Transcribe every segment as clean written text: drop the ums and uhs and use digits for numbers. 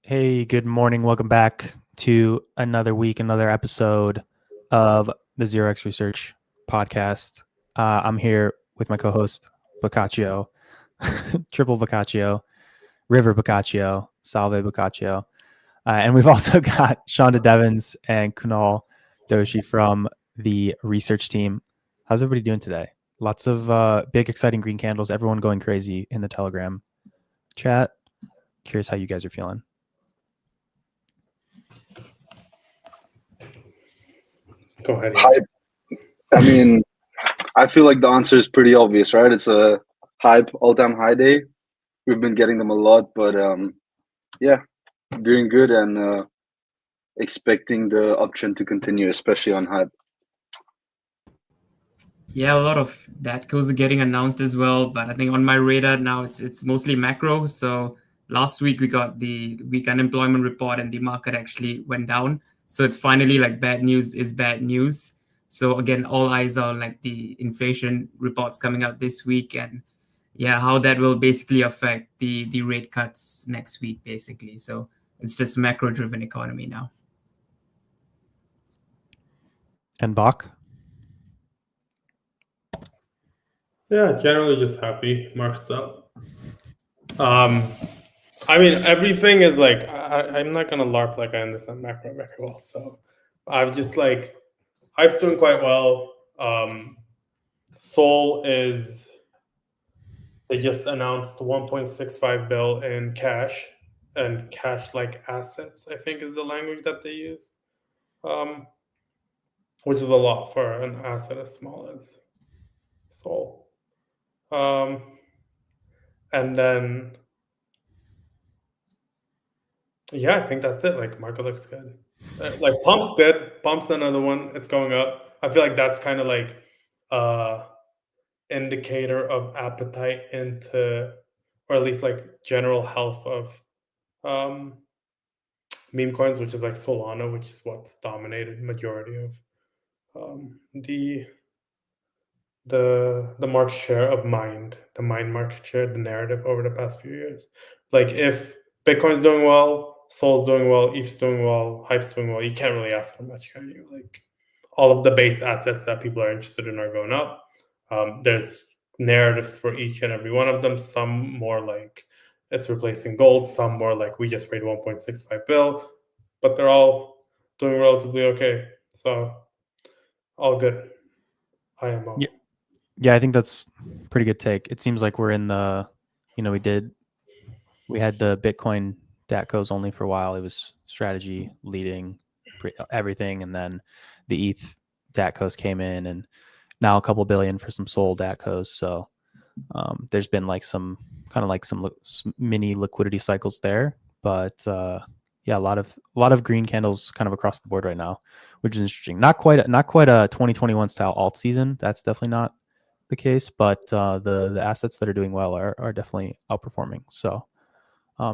Hey, good morning. Welcome back to another week, another episode of the Xerox Research podcast. I'm here with my co-host, Boccaccio, Triple Boccaccio, River Boccaccio, Salve Boccaccio. And we've also got Shonda Devins and Kunal Doshi from the research team. How's everybody doing today? Lots of big, exciting green candles. Everyone going crazy in the Telegram chat. Curious how you guys are feeling. Go ahead. Hype. I mean, I feel like the answer is pretty obvious, right? It's a hype all-time high day. We've been getting them a lot, but yeah, doing good and expecting the uptrend to continue, especially on hype. Yeah, a lot of DATCOs are getting announced as well, but I think on my radar now it's mostly macro. So last week we got the week unemployment report and the market actually went down. So it's finally like bad news is bad news. So again, all eyes are on like the inflation reports coming out this week and yeah, how that will basically affect the rate cuts next week, basically. So it's just macro driven economy now. And Bach? Yeah, generally just happy. Market's up. I mean, everything is like, I'm not going to LARP like I understand macro very well. So I've just like, hype's doing quite well. SOL is, they just announced 1.65 bill in cash and cash-like assets, I think is the language that they use, which is a lot for an asset as small as SOL. And then, yeah, I think that's it. Like, market looks good. Like, Pump's good. Pump's another one. It's going up. I feel like that's kind of like indicator of appetite into, or at least like general health of meme coins, which is like Solana, which is what's dominated majority of the market share of the Mind market share, the narrative over the past few years. Like if Bitcoin's doing well, Sol's doing well, ETH's doing well, Hype's doing well, you can't really ask for much, can you? Like all of the base assets that people are interested in are going up. There's narratives for each and every one of them. Some more like it's replacing gold, some more like we just paid 1.65 bill, but they're all doing relatively okay. So all good. IMO. Yeah, I think that's a pretty good take. It seems like we're in the, we had the Bitcoin DATCOs only for a while. It was strategy leading everything. And then the ETH DATCOs came in and now a couple billion for some SOL DATCOs. So there's been like some mini liquidity cycles there, but yeah, a lot of green candles kind of across the board right now, which is interesting. Not quite a 2021 style alt season. That's definitely not the case, but the assets that are doing well are definitely outperforming. So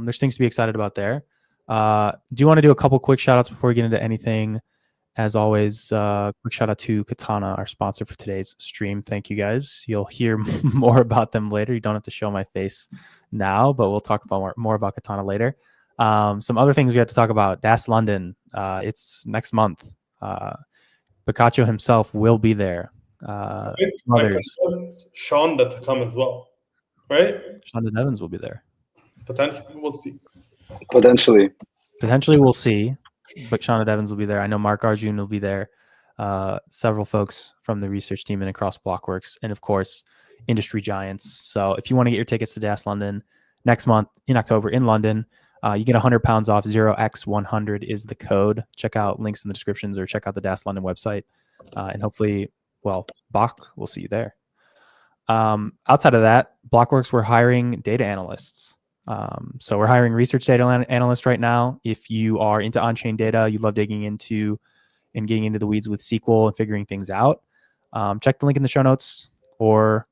there's things to be excited about there. Do you want to do a couple quick shout outs before we get into anything? As always, quick shout out to Katana, our sponsor for today's stream. Thank you guys. You'll hear more about them later. You don't have to show my face now, but we'll talk about more about Katana later. Some other things we have to talk about. DAS London. It's next month. Boccaccio himself will be there. Others. Shonda to come as well, right? Shonda Devins will be there. Potentially, we'll see. Potentially we'll see. But Shonda Devins will be there. I know Mark Arjun will be there. Several folks from the research team and across Blockworks, and of course, industry giants. So if you want to get your tickets to DAS London next month in October in London, you get £100 off. 0x100 is the code. Check out links in the descriptions or check out the DAS London website. And hopefully, Bach, we'll see you there. Outside of that, Blockworks, we're hiring data analysts. So we're hiring research data analysts right now. If you are into on-chain data, you love digging into and getting into the weeds with SQL and figuring things out, check the link in the show notes or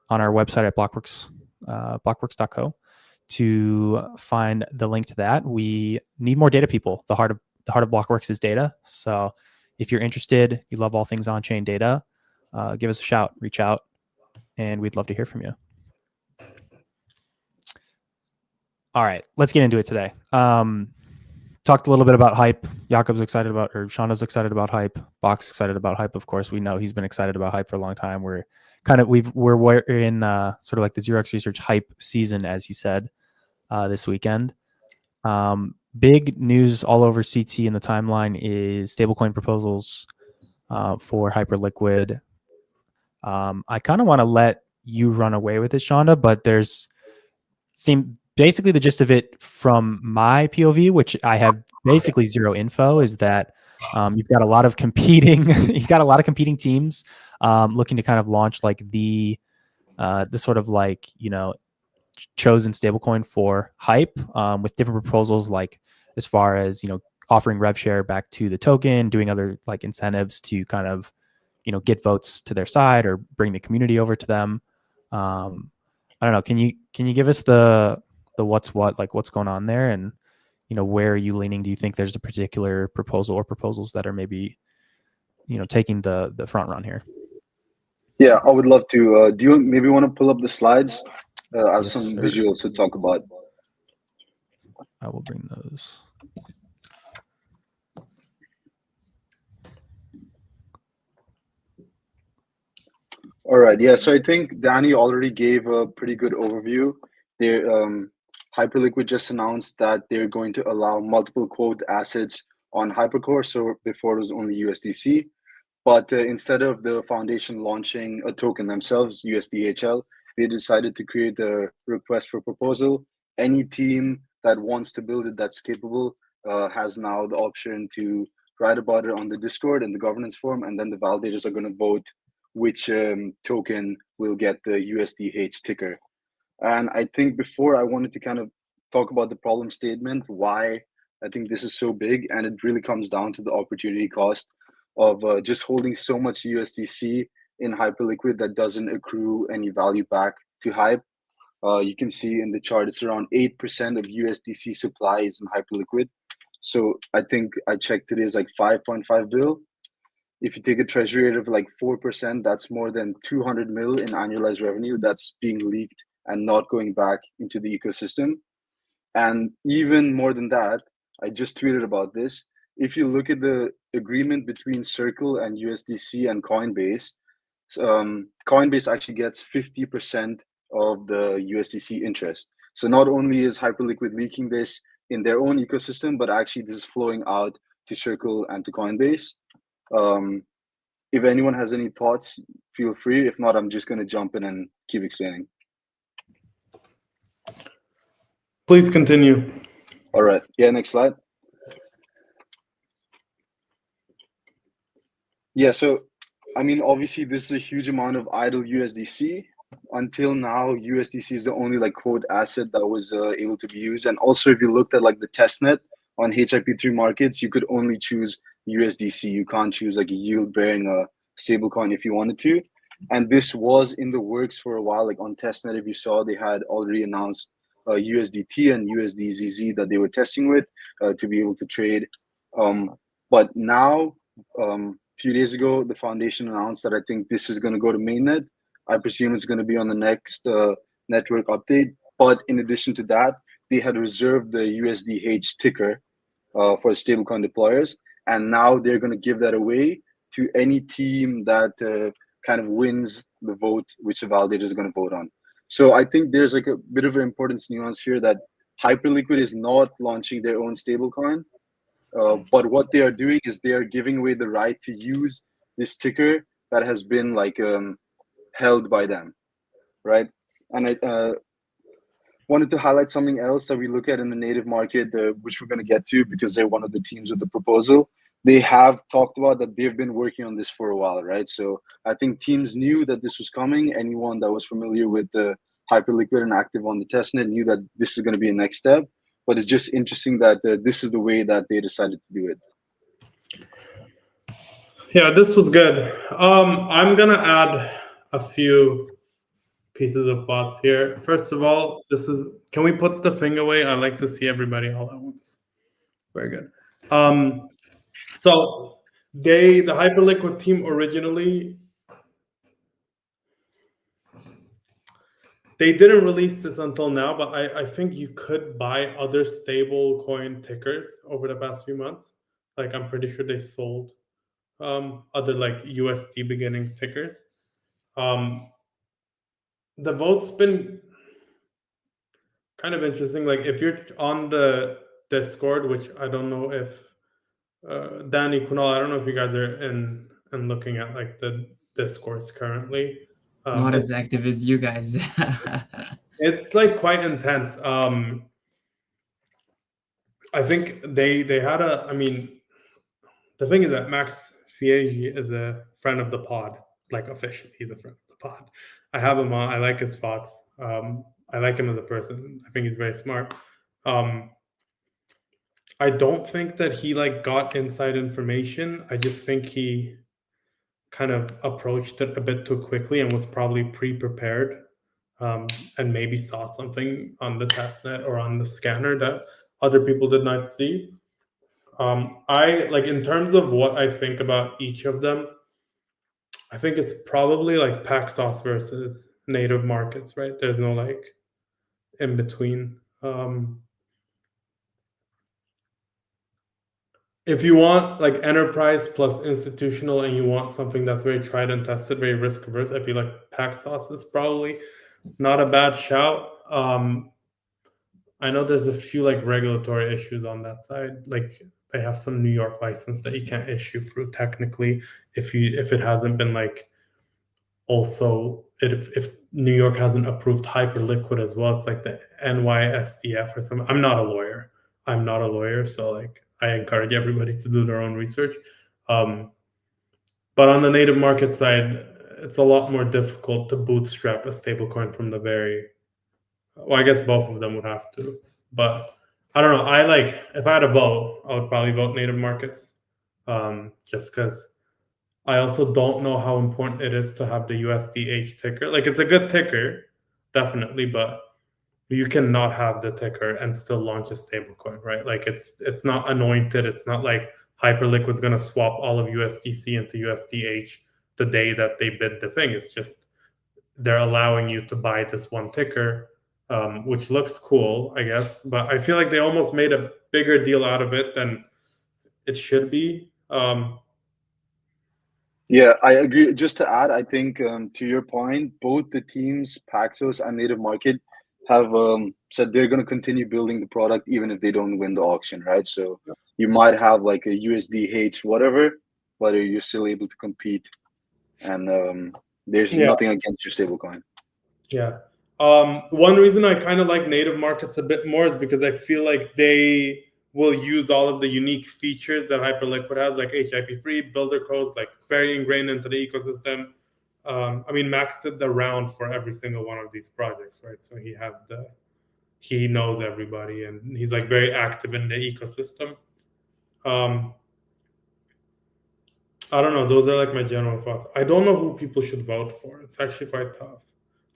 on our website at blockworks.co to find the link to that. We need more data people. The heart of Blockworks is data. So if you're interested, you love all things on-chain data, give us a shout, reach out, and we'd love to hear from you. All right, let's get into it today. talked a little bit about hype. Jakob's excited about, or Shauna's excited about hype. Bach's excited about hype. Of course, we know he's been excited about hype for a long time. We're in sort of like the Xerox Research hype season, as he said, this weekend. Big news all over CT in the timeline is stablecoin proposals for Hyperliquid. I kind of want to let you run away with it, Shauna, but basically the gist of it from my POV, which I have basically zero info, is that you've got a lot of competing teams looking to kind of launch like the sort of like, chosen stablecoin for hype with different proposals, like as far as, offering rev share back to the token, doing other like incentives to kind of, get votes to their side or bring the community over to them. I don't know. Can you give us the what's what, like what's going on there, and where are you leaning? Do you think there's a particular proposal or proposals that are maybe taking the front run here? Yeah, I would love to. Do you maybe want to pull up the slides? I have Yes, some sir. visuals to talk about. I will bring those. All right. Yeah. So I think Danny already gave a pretty good overview. Hyperliquid just announced that they're going to allow multiple quote assets on Hypercore. So before it was only USDC, but instead of the foundation launching a token themselves, USDHL, they decided to create a request for proposal. Any team that wants to build it that's capable has now the option to write about it on the Discord and the governance forum, and then the validators are going to vote which token will get the USDH ticker. And I think before I wanted to kind of talk about the problem statement, why I think this is so big, and it really comes down to the opportunity cost of just holding so much USDC in Hyperliquid that doesn't accrue any value back to Hype. You can see in the chart, it's around 8% of USDC supply is in Hyperliquid. So I think I checked it is like 5.5 bill. If you take a treasury rate of like 4%, that's more than 200 mil in annualized revenue that's being leaked and not going back into the ecosystem. And even more than that, I just tweeted about this. If you look at the agreement between Circle and USDC and Coinbase, Coinbase actually gets 50% of the USDC interest. So not only is Hyperliquid leaking this in their own ecosystem, but actually this is flowing out to Circle and to Coinbase. If anyone has any thoughts, feel free. If not, I'm just going to jump in and keep explaining. Please continue. All right. Yeah, next slide. Yeah, so, I mean, obviously, this is a huge amount of idle USDC. Until now, USDC is the only like quote asset that was able to be used. And also, if you looked at like the testnet on HIP3 markets, you could only choose USDC. You can't choose like a yield-bearing stablecoin if you wanted to. And this was in the works for a while. Like on testnet, if you saw, they had already announced USDT and USDZZ that they were testing with to be able to trade. But now, a few days ago, the foundation announced that I think this is going to go to mainnet. I presume it's going to be on the next network update. But in addition to that, they had reserved the USDH ticker for stablecoin deployers. And now they're going to give that away to any team that kind of wins the vote, which the validator is going to vote on. So I think there's like a bit of an importance nuance here that Hyperliquid is not launching their own stablecoin. But what they are doing is they are giving away the right to use this ticker that has been like held by them, right? And I wanted to highlight something else that we look at in the native market, which we're going to get to because they're one of the teams with the proposal. They have talked about that they've been working on this for a while, right? So I think teams knew that this was coming. Anyone that was familiar with the Hyperliquid and active on the testnet knew that this is going to be a next step. But it's just interesting that this is the way that they decided to do it. Yeah, this was good. I'm going to add a few pieces of thoughts here. First of all, can we put the thing away? I like to see everybody all at once. Very good. So the Hyperliquid team originally, they didn't release this until now, but I think you could buy other stable coin tickers over the past few months. Like I'm pretty sure they sold other like USD beginning tickers. The vote's been kind of interesting. Like if you're on the Discord, which I don't know if Danny, Kunal, I don't know if you guys are in and looking at like the discourse currently. Not as active as you guys. It's like quite intense. I think they had a. I mean, the thing is that Max Fiegi is a friend of the pod. Like officially, he's a friend of the pod. I have him on. I like his thoughts. I like him as a person. I think he's very smart. I don't think that he like got inside information. I just think he kind of approached it a bit too quickly and was probably pre-prepared, and maybe saw something on the testnet or on the scanner that other people did not see. I like in terms of what I think about each of them, I think it's probably like Paxos versus native markets, right? There's no like in between. If you want like enterprise plus institutional and you want something that's very tried and tested, very risk averse, I feel like Paxos is probably not a bad shout. I know there's a few like regulatory issues on that side. Like they have some New York license that you can't issue through technically if it hasn't been like also if New York hasn't approved Hyperliquid as well. It's like the NYSDF or something. I'm not a lawyer, so like I encourage everybody to do their own research. But on the native market side, it's a lot more difficult to bootstrap a stablecoin from the very. Well, I guess both of them would have to, but I don't know. I like if I had a vote, I would probably vote native markets, just because I also don't know how important it is to have the USDH ticker. Like it's a good ticker, definitely, but you cannot have the ticker and still launch a stablecoin, right? Like it's not anointed. It's not like Hyperliquid's going to swap all of USDC into USDH the day that they bid the thing. It's just they're allowing you to buy this one ticker, which looks cool, I guess. But I feel like they almost made a bigger deal out of it than it should be. Yeah, I agree. Just to add, I think to your point, both the teams, Paxos and Native Market, have said they're going to continue building the product even if they don't win the auction, right? So you might have like a USDH whatever, but you're still able to compete, and there's nothing against your stablecoin. Yeah. One reason I kind of like native markets a bit more is because I feel like they will use all of the unique features that Hyperliquid has, like HIP-free, builder codes, like very ingrained into the ecosystem. I mean, Max did the round for every single one of these projects, right? So he knows everybody and he's like very active in the ecosystem. I don't know. Those are like my general thoughts. I don't know who people should vote for. It's actually quite tough.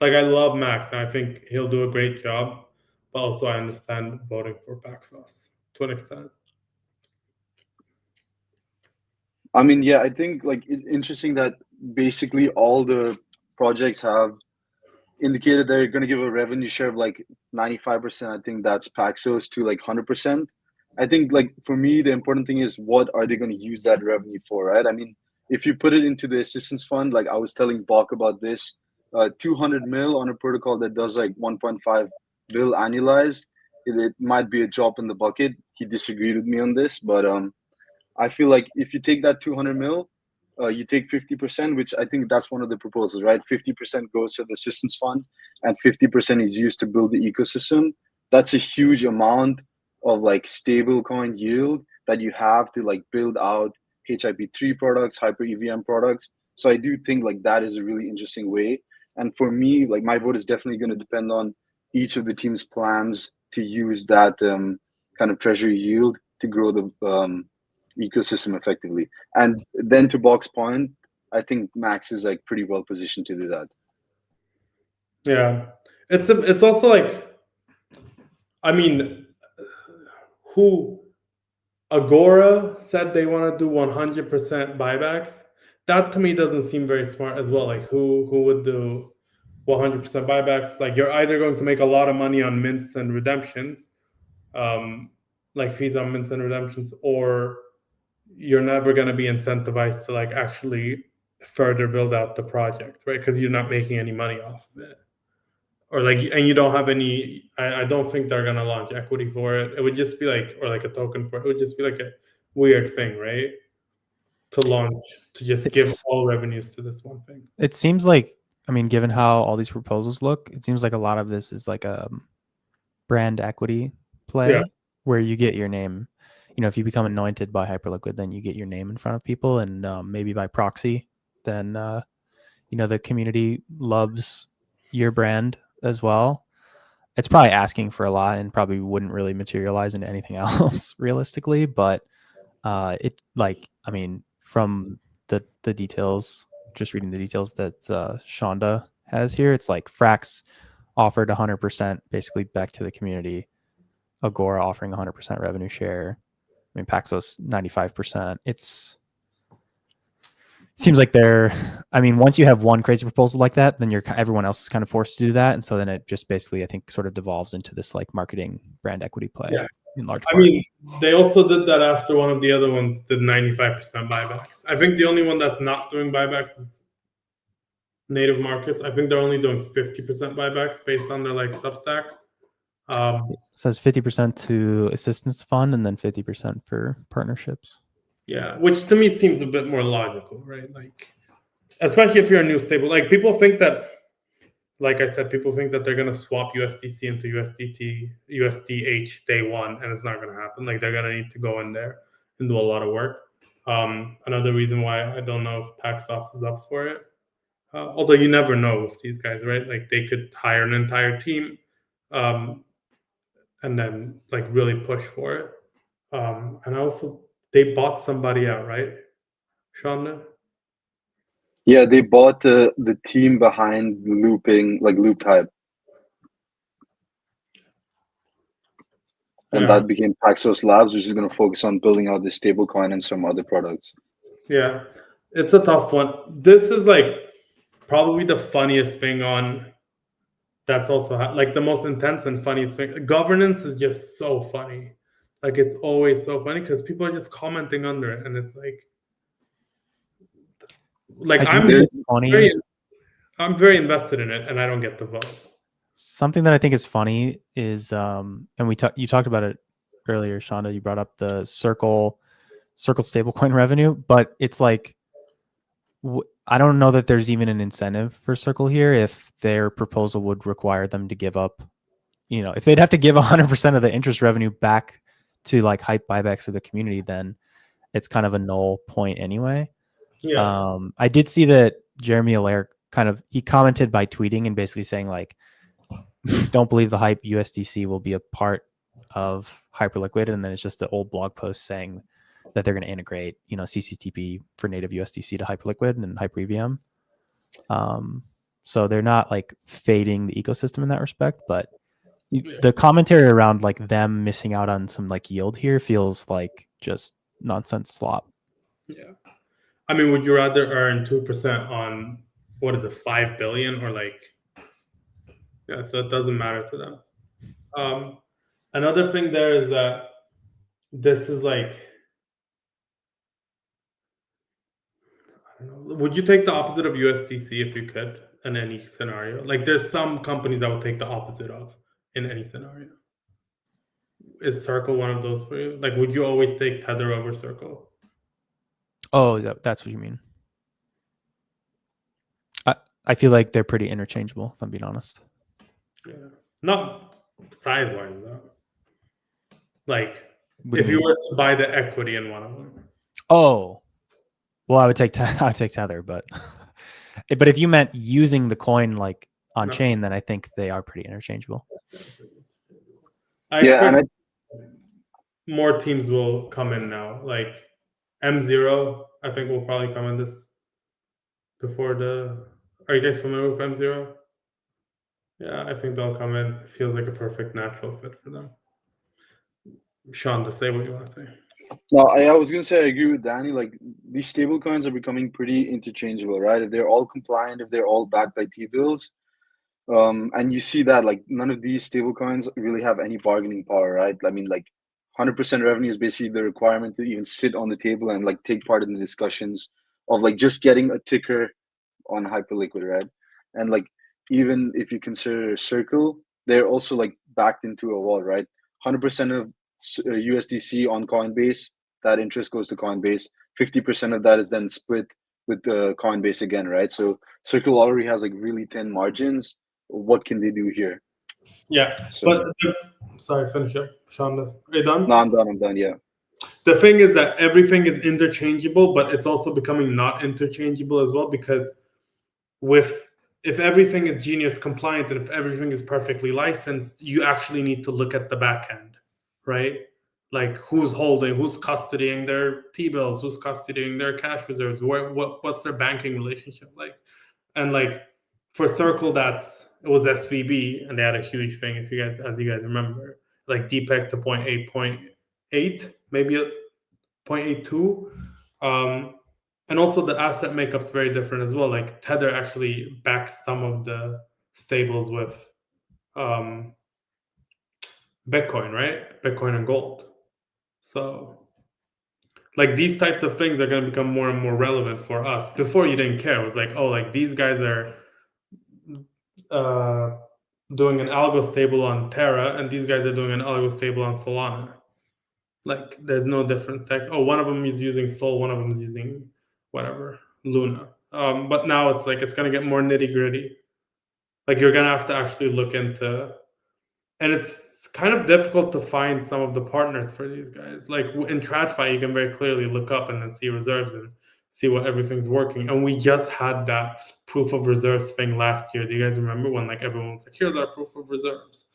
Like I love Max and I think he'll do a great job, but also I understand voting for Paxos to an extent. I mean, yeah, I think like it's interesting that basically all the projects have indicated they're going to give a revenue share of like 95%. I think that's Paxos to like 100%. I think like for me, the important thing is what are they going to use that revenue for, right? I mean, if you put it into the assistance fund, like I was telling Bach about this, 200 mil on a protocol that does like 1.5 bill annualized, it might be a drop in the bucket. He disagreed with me on this, but I feel like if you take that 200 mil, you take 50%, which I think that's one of the proposals, right? 50% goes to the assistance fund and 50% is used to build the ecosystem. That's a huge amount of like stable coin yield that you have to like build out HIP-3 products, Hyper EVM products. So I do think like that is a really interesting way. And for me, like my vote is definitely going to depend on each of the team's plans to use that kind of treasury yield to grow the ecosystem effectively. And then to Bach's point, I think Max is like pretty well positioned to do that. Yeah, it's also like, I mean, who Agora said they want to do 100% buybacks. That to me doesn't seem very smart as well. Like who would do 100% buybacks. Like you're either going to make a lot of money on mints and redemptions, like fees on mints and redemptions, or you're never going to be incentivized to like actually further build out the project, right? Because you're not making any money off of it, or like, and you don't have any. I don't think they're going to launch equity for it. It would just be like, or like a token for it. It would just be like a weird thing, right? To launch, to just give all revenues to this one thing. It seems like, I mean, given how all these proposals look, it seems like a lot of this is like a brand equity play where you get your name. You know, if you become anointed by Hyperliquid, then you get your name in front of people, and maybe by proxy, then you know, the community loves your brand as well. It's probably asking for a lot and probably wouldn't really materialize into anything else realistically, but it, like, I mean, from the details, just reading the details that Shonda has here, it's like Frax offered 100% basically back to the community. Agora offering 100% revenue share. I mean, Paxos 95%. Seems like they're, I mean, once you have one crazy proposal like that, then everyone else is kind of forced to do that. And so then it just basically, I think, sort of devolves into this like marketing brand equity play in large part. I mean, they also did that after one of the other ones did 95% buybacks. I think the only one that's not doing buybacks is Native Markets. I think they're only doing 50% buybacks based on their like Substack. It says 50% to assistance fund and then 50% for partnerships. Yeah, which to me seems a bit more logical, right? Like, especially if you're a new stable. Like, people think that, like I said, people think that they're going to swap USDC into USDH day one, and it's not going to happen. Like, they're going to need to go in there and do a lot of work. Another reason why I don't know if Paxos is up for it. Although you never know with these guys, right? Like, they could hire an entire team and then, like, really push for it. And also, they bought somebody out, right, Shonda? Yeah, they bought the team behind looping, like Looped Hype. And that became Paxos Labs, which is going to focus on building out the stablecoin and some other products. Yeah, it's a tough one. This is like probably the funniest thing on. That's also like the most intense and funniest thing. Governance is just so funny. Like, it's always so funny because people are just commenting under it, and it's like I'm very invested in it, and I don't get the vote. Something that I think is funny is, and you talked about it earlier, Shonda. You brought up the Circle stablecoin revenue, but it's like, I don't know that there's even an incentive for Circle here if their proposal would require them to give up, you know, if they'd have to give 100% of the interest revenue back to like hype buybacks of the community, then it's kind of a null point anyway. Yeah. I did see that Jeremy Allaire he commented by tweeting and basically saying like, don't believe the hype, USDC will be a part of Hyperliquid. And then it's just an old blog post saying that they're going to integrate, you know, CCTP for native USDC to Hyperliquid and HyperEVM. So they're not like fading the ecosystem in that respect, but the commentary around like them missing out on some like yield here feels like just nonsense slop. Yeah. I mean, would you rather earn 2% on, what is it, 5 billion, or like, yeah, so it doesn't matter to them. Another thing there is that this is like, I don't know, would you take the opposite of USDC if you could in any scenario? Like, there's some companies that would take the opposite of in any scenario. Is Circle one of those for you? Like, would you always take Tether over Circle? Oh, that's what you mean. I feel like they're pretty interchangeable, if I'm being honest. Yeah. Not size-wise, though. Like, What if you were to buy the equity in one of them. Oh, well, I would take Tether, but if you meant using the coin like on chain, then I think they are pretty interchangeable. I expect more teams will come in now. Like M0, I think will probably come in this before the. Are you guys familiar with M0? Yeah, I think they'll come in. It feels like a perfect natural fit for them. Sean, to say what you want to say. No, I was going to say I agree with Danny. Like, these stablecoins are becoming pretty interchangeable, right? If they're all compliant, if they're all backed by T-bills, And you see that like none of these stablecoins really have any bargaining power, right? I mean, like 100% revenue is basically the requirement to even sit on the table and like take part in the discussions of like just getting a ticker on Hyperliquid, right? And like even if you consider Circle, they're also like backed into a wall, right? 100% of USDC on Coinbase, that interest goes to Coinbase. 50% of that is then split with the Coinbase again, right? So Circle already has like really thin margins. What can they do here? Yeah, So, but sorry, finish up, Shanda. Are you done? no, I'm done. Yeah. The thing is that everything is interchangeable, but it's also becoming not interchangeable as well, because if everything is Genius compliant and if everything is perfectly licensed, you actually need to look at the back end, right? Like who's holding, who's custodying their T-bills, who's custodying their cash reserves, what's their banking relationship like? And like for Circle, it was SVB, and they had a huge thing, as you guys remember, like DPEG to 0.8, maybe 0.82. And also the asset makeup's very different as well. Like Tether actually backs some of the stables with Bitcoin, right? Bitcoin and gold. So like these types of things are going to become more and more relevant for us. Before you didn't care. It was like, oh, like these guys are doing an algo stable on Terra and these guys are doing an algo stable on Solana. Like there's no difference. Like, oh, one of them is using Sol, one of them is using whatever, Luna. But now it's like it's going to get more nitty gritty. Like you're going to have to actually look into, and it's kind of difficult to find some of the partners for these guys. Like in TradFi, you can very clearly look up and then see reserves and see what everything's working. And we just had that proof of reserves thing last year. Do you guys remember when like everyone was like, here's our proof of reserves?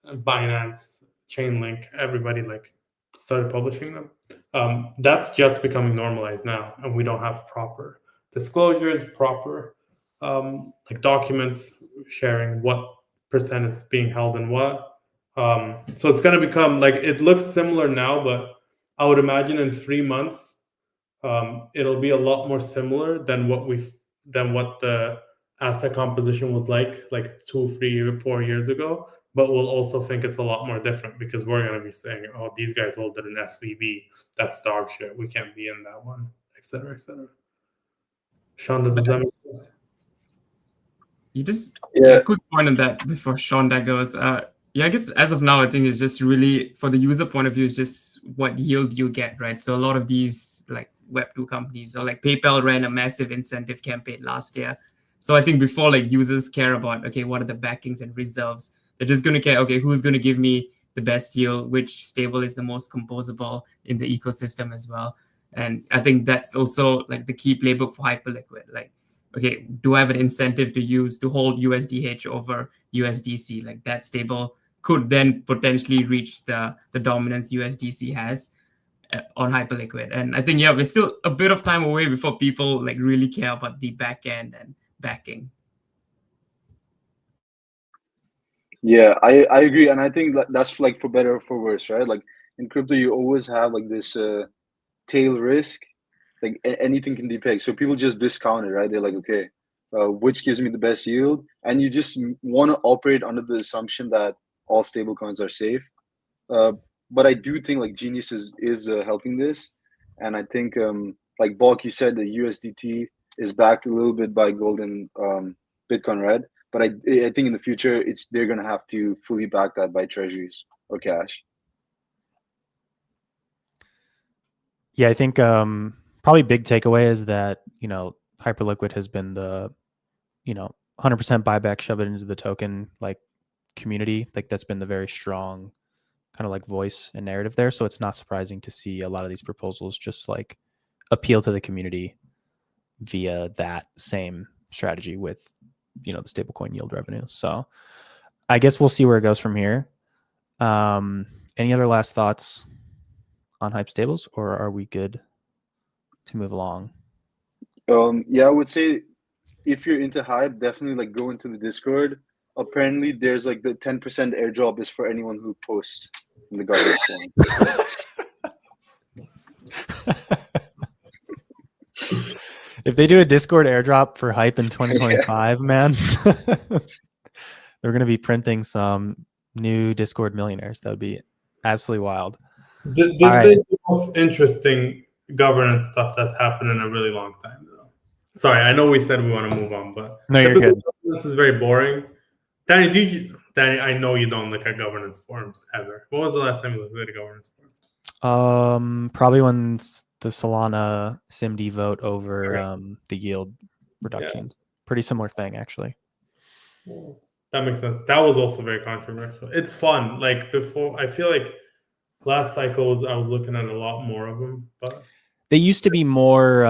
And Binance, Chainlink, everybody like started publishing them. That's just becoming normalized now, and we don't have proper disclosures, proper like documents sharing what percent is being held in what. So it's going to become like, it looks similar now, but I would imagine in 3 months it'll be a lot more similar than what the asset composition was like 2, 3, 4 years ago. But we'll also think it's a lot more different because we're going to be saying, oh, these guys hold it in SVB. That's dog shit. We can't be in that one, et cetera, et cetera. Shanda, does that make sense? You just Yeah. a quick point on that before Shanda goes. Yeah, I guess as of now, I think it's just really, for the user point of view, is just what yield you get, right? So a lot of these like Web2 companies, or like PayPal ran a massive incentive campaign last year. So I think before like users care about, okay, what are the backings and reserves, they're just going to care, okay, who's going to give me the best yield, which stable is the most composable in the ecosystem as well. And I think that's also like the key playbook for Hyperliquid. Like, okay, do I have an incentive to hold USDH over USDC? Like that stable could then potentially reach the dominance USDC has on Hyperliquid. And I think, yeah, we're still a bit of time away before people like really care about the back end and backing. Yeah, I agree, and I think that's like for better or for worse, right? Like in crypto, you always have like this tail risk, like anything can be pegged. So people just discount it, right? They're like, okay, which gives me the best yield, and you just want to operate under the assumption that all stablecoins are safe. But I do think like Genius is helping this, and I think like Balk, you said the USDT is backed a little bit by gold and Bitcoin, right? But I think in the future they're gonna have to fully back that by treasuries or cash. Yeah, I think probably big takeaway is that, Hyperliquid has been the, 100% buyback, shove it into the token like community. Like that's been the very strong kind of like voice and narrative there. So it's not surprising to see a lot of these proposals just like appeal to the community via that same strategy with, the stablecoin yield revenue. So I guess we'll see where it goes from here. Any other last thoughts on Hype Stables, or are we good to move along? Yeah, I would say if you're into Hype, definitely like go into the Discord. Apparently there's like the 10% airdrop is for anyone who posts in the garbage form. If they do a Discord airdrop for Hype in 2025, man, They're going to be printing some new Discord millionaires. That would be absolutely wild. This All right. is the most interesting governance stuff that's happened in a really long time, though. Sorry, I know we said we want to move on, but No, you're typical good. governance is very boring. Danny, I know you don't look at governance forums ever. When was the last time you looked at a governance forum? Probably when the Solana SIMD vote over the yield reductions. Pretty similar thing, actually. That makes sense. That was also very controversial. It's fun. Like before, I feel like last cycle I was looking at a lot more of them, but they used to be more.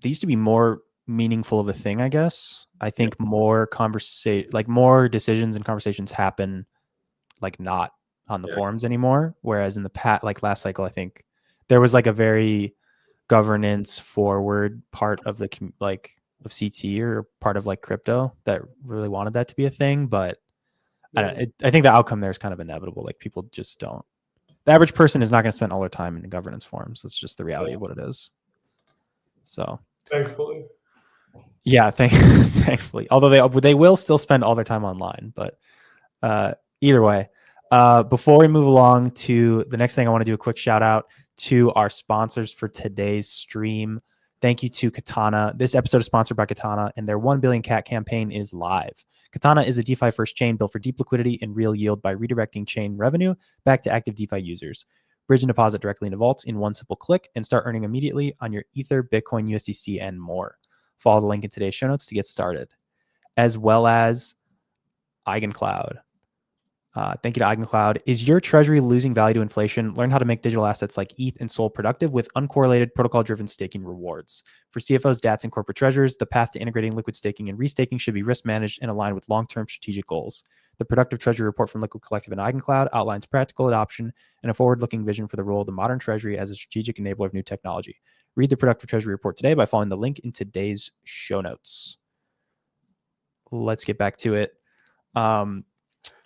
They used to be more meaningful of a thing, I guess. I think more more decisions and conversations happen like not on the forums anymore. Whereas in the past, like last cycle, I think there was like a very governance forward part of the of CT or part of like crypto that really wanted that to be a thing. But I think the outcome there is kind of inevitable. Like people just don't. The average person is not going to spend all their time in the governance forums. That's just the reality of what it is. So thankfully. Yeah, thankfully. Although they will still spend all their time online, but either way. Before we move along to the next thing, I want to do a quick shout out to our sponsors for today's stream. Thank you to Katana. This episode is sponsored by Katana, and their 1 billion cat campaign is live. Katana is a DeFi-first chain built for deep liquidity and real yield by redirecting chain revenue back to active DeFi users. Bridge and deposit directly into vaults in one simple click and start earning immediately on your Ether, Bitcoin, USDC, and more. Follow the link in today's show notes to get started, as well as EigenCloud. Thank you to EigenCloud. Is your treasury losing value to inflation? Learn how to make digital assets like ETH and SOL productive with uncorrelated protocol-driven staking rewards. For CFOs, DATs, and corporate treasurers, the path to integrating liquid staking and restaking should be risk managed and aligned with long-term strategic goals. The Productive Treasury Report from Liquid Collective and EigenCloud outlines practical adoption and a forward-looking vision for the role of the modern treasury as a strategic enabler of new technology. Read the Productive Treasury Report today by following the link in today's show notes. Let's get back to it.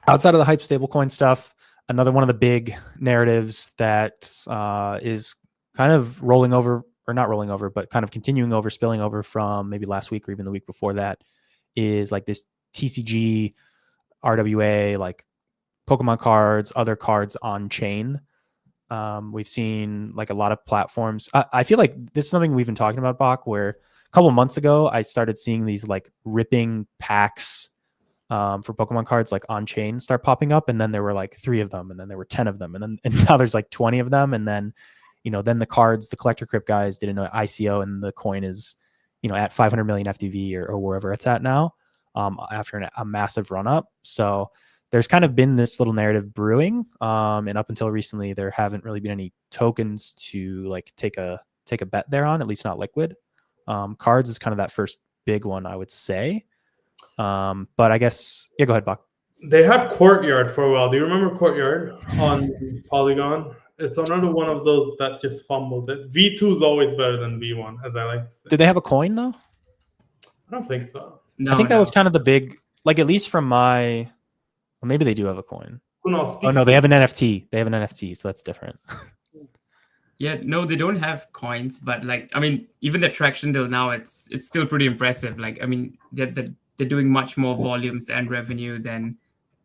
Outside of the hype stablecoin stuff, another one of the big narratives that is kind of rolling over, or not rolling over, but kind of continuing over, spilling over from maybe last week or even the week before that, is like this TCG, RWA, like Pokemon cards, other cards on chain. We've seen like a lot of platforms. I feel like this is something we've been talking about, Bach, where a couple months ago, I started seeing these like ripping packs for Pokemon cards like on chain start popping up, and then there were like 3 of them, and then there were 10 of them, and now there's like 20 of them, and then then the cards, the collector crypt guys did an ICO, and the coin is at 500 million FTV or wherever it's at now, after a massive run up. So there's kind of been this little narrative brewing, and up until recently there haven't really been any tokens to like take a bet there on, at least not liquid. Cards is kind of that first big one, I would say. But I guess, go ahead, Bach. They had Courtyard for a while. Do you remember Courtyard on Polygon? It's another one of those that just fumbled it. V2 is always better than V1, as I like to say. Did they have a coin though? I don't think so. No, I think that was kind of the big, like at least from my, well, maybe they do have a coin. Who knows? Oh no, they have an NFT. They have an NFT, so that's different. Yeah, no, they don't have coins, but like, I mean, even the traction till now, it's still pretty impressive. Like, I mean, they're doing much more volumes and revenue than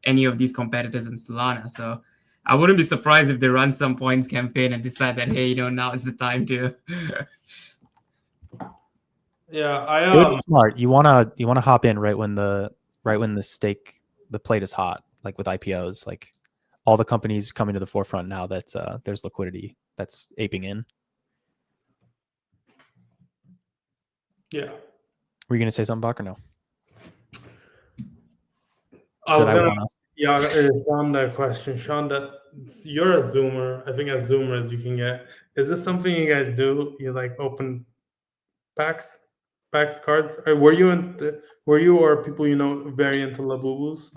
any of these competitors in Solana. So I wouldn't be surprised if they run some points campaign and decide that, hey, now is the time to. Yeah, it would be smart. You wanna hop in right when the plate is hot, like with IPOs, like all the companies coming to the forefront now that there's liquidity that's aping in. Yeah. Were you gonna say something, Bach, or no? I was gonna ask Sean that question. Sean, that you're a Zoomer. I think as Zoomers you can get. Is this something you guys do? You like open packs cards? Or were you or people very into Labubus?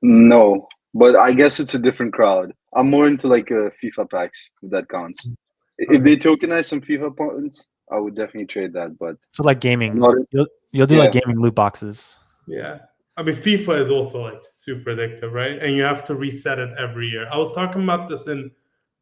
No, but I guess it's a different crowd. I'm more into like FIFA packs, if that counts. Okay. If they tokenize some FIFA points, I would definitely trade that. But so like gaming, you'll do like gaming loot boxes. Yeah. I mean, FIFA is also like super addictive, right? And you have to reset it every year. I was talking about this in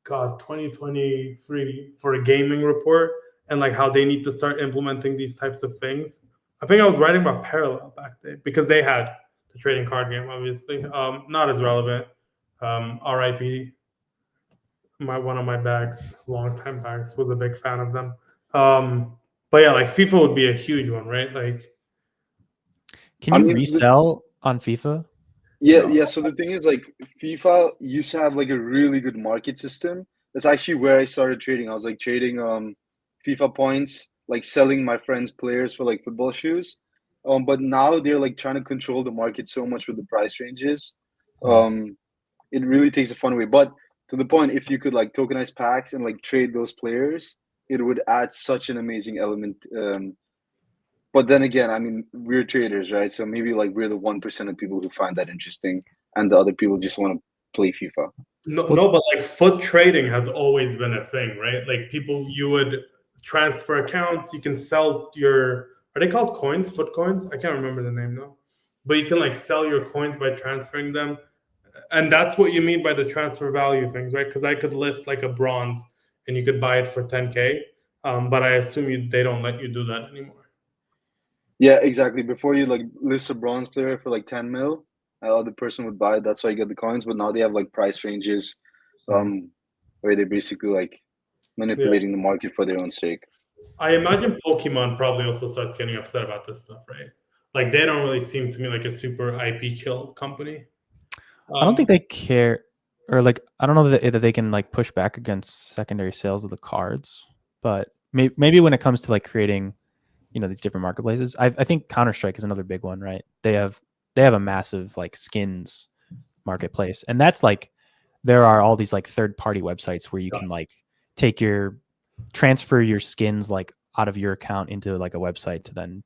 2023 for a gaming report, and like how they need to start implementing these types of things. I think I was writing about Parallel back then because they had the trading card game, obviously. Not as relevant. RIP. One of my bags, longtime bags, was a big fan of them. But yeah, like FIFA would be a huge one, right? Like, can you resell on FIFA? Yeah. So the thing is, like, FIFA used to have like a really good market system. That's actually where I started trading. I was like trading FIFA points, like selling my friends' players for like football shoes. But now they're like trying to control the market so much with the price ranges. It really takes the fun away. But to the point, if you could like tokenize packs and like trade those players, it would add such an amazing element. But then again, I mean, we're traders, right? So maybe like we're the 1% of people who find that interesting, and the other people just want to play FIFA. No, but like foot trading has always been a thing, right? Like people, you would transfer accounts, you can sell your, are they called coins, foot coins? I can't remember the name now. But you can like sell your coins by transferring them. And that's what you mean by the transfer value things, right? Because I could list like a bronze and you could buy it for 10K. But I assume they don't let you do that anymore. Yeah, exactly. Before you like list a bronze player for like 10 mil, the person would buy it. That's how you get the coins. But now they have like price ranges, where they're basically like manipulating the market for their own sake. I imagine Pokemon probably also starts getting upset about this stuff, right? Like they don't really seem to me like a super IP kill company. I don't think they care, or like I don't know that they can like push back against secondary sales of the cards. But maybe when it comes to like creating, these different marketplaces, I think Counter-Strike is another big one, right? They have a massive like skins marketplace, and that's like there are all these like third-party websites where you can like transfer your skins like out of your account into like a website to then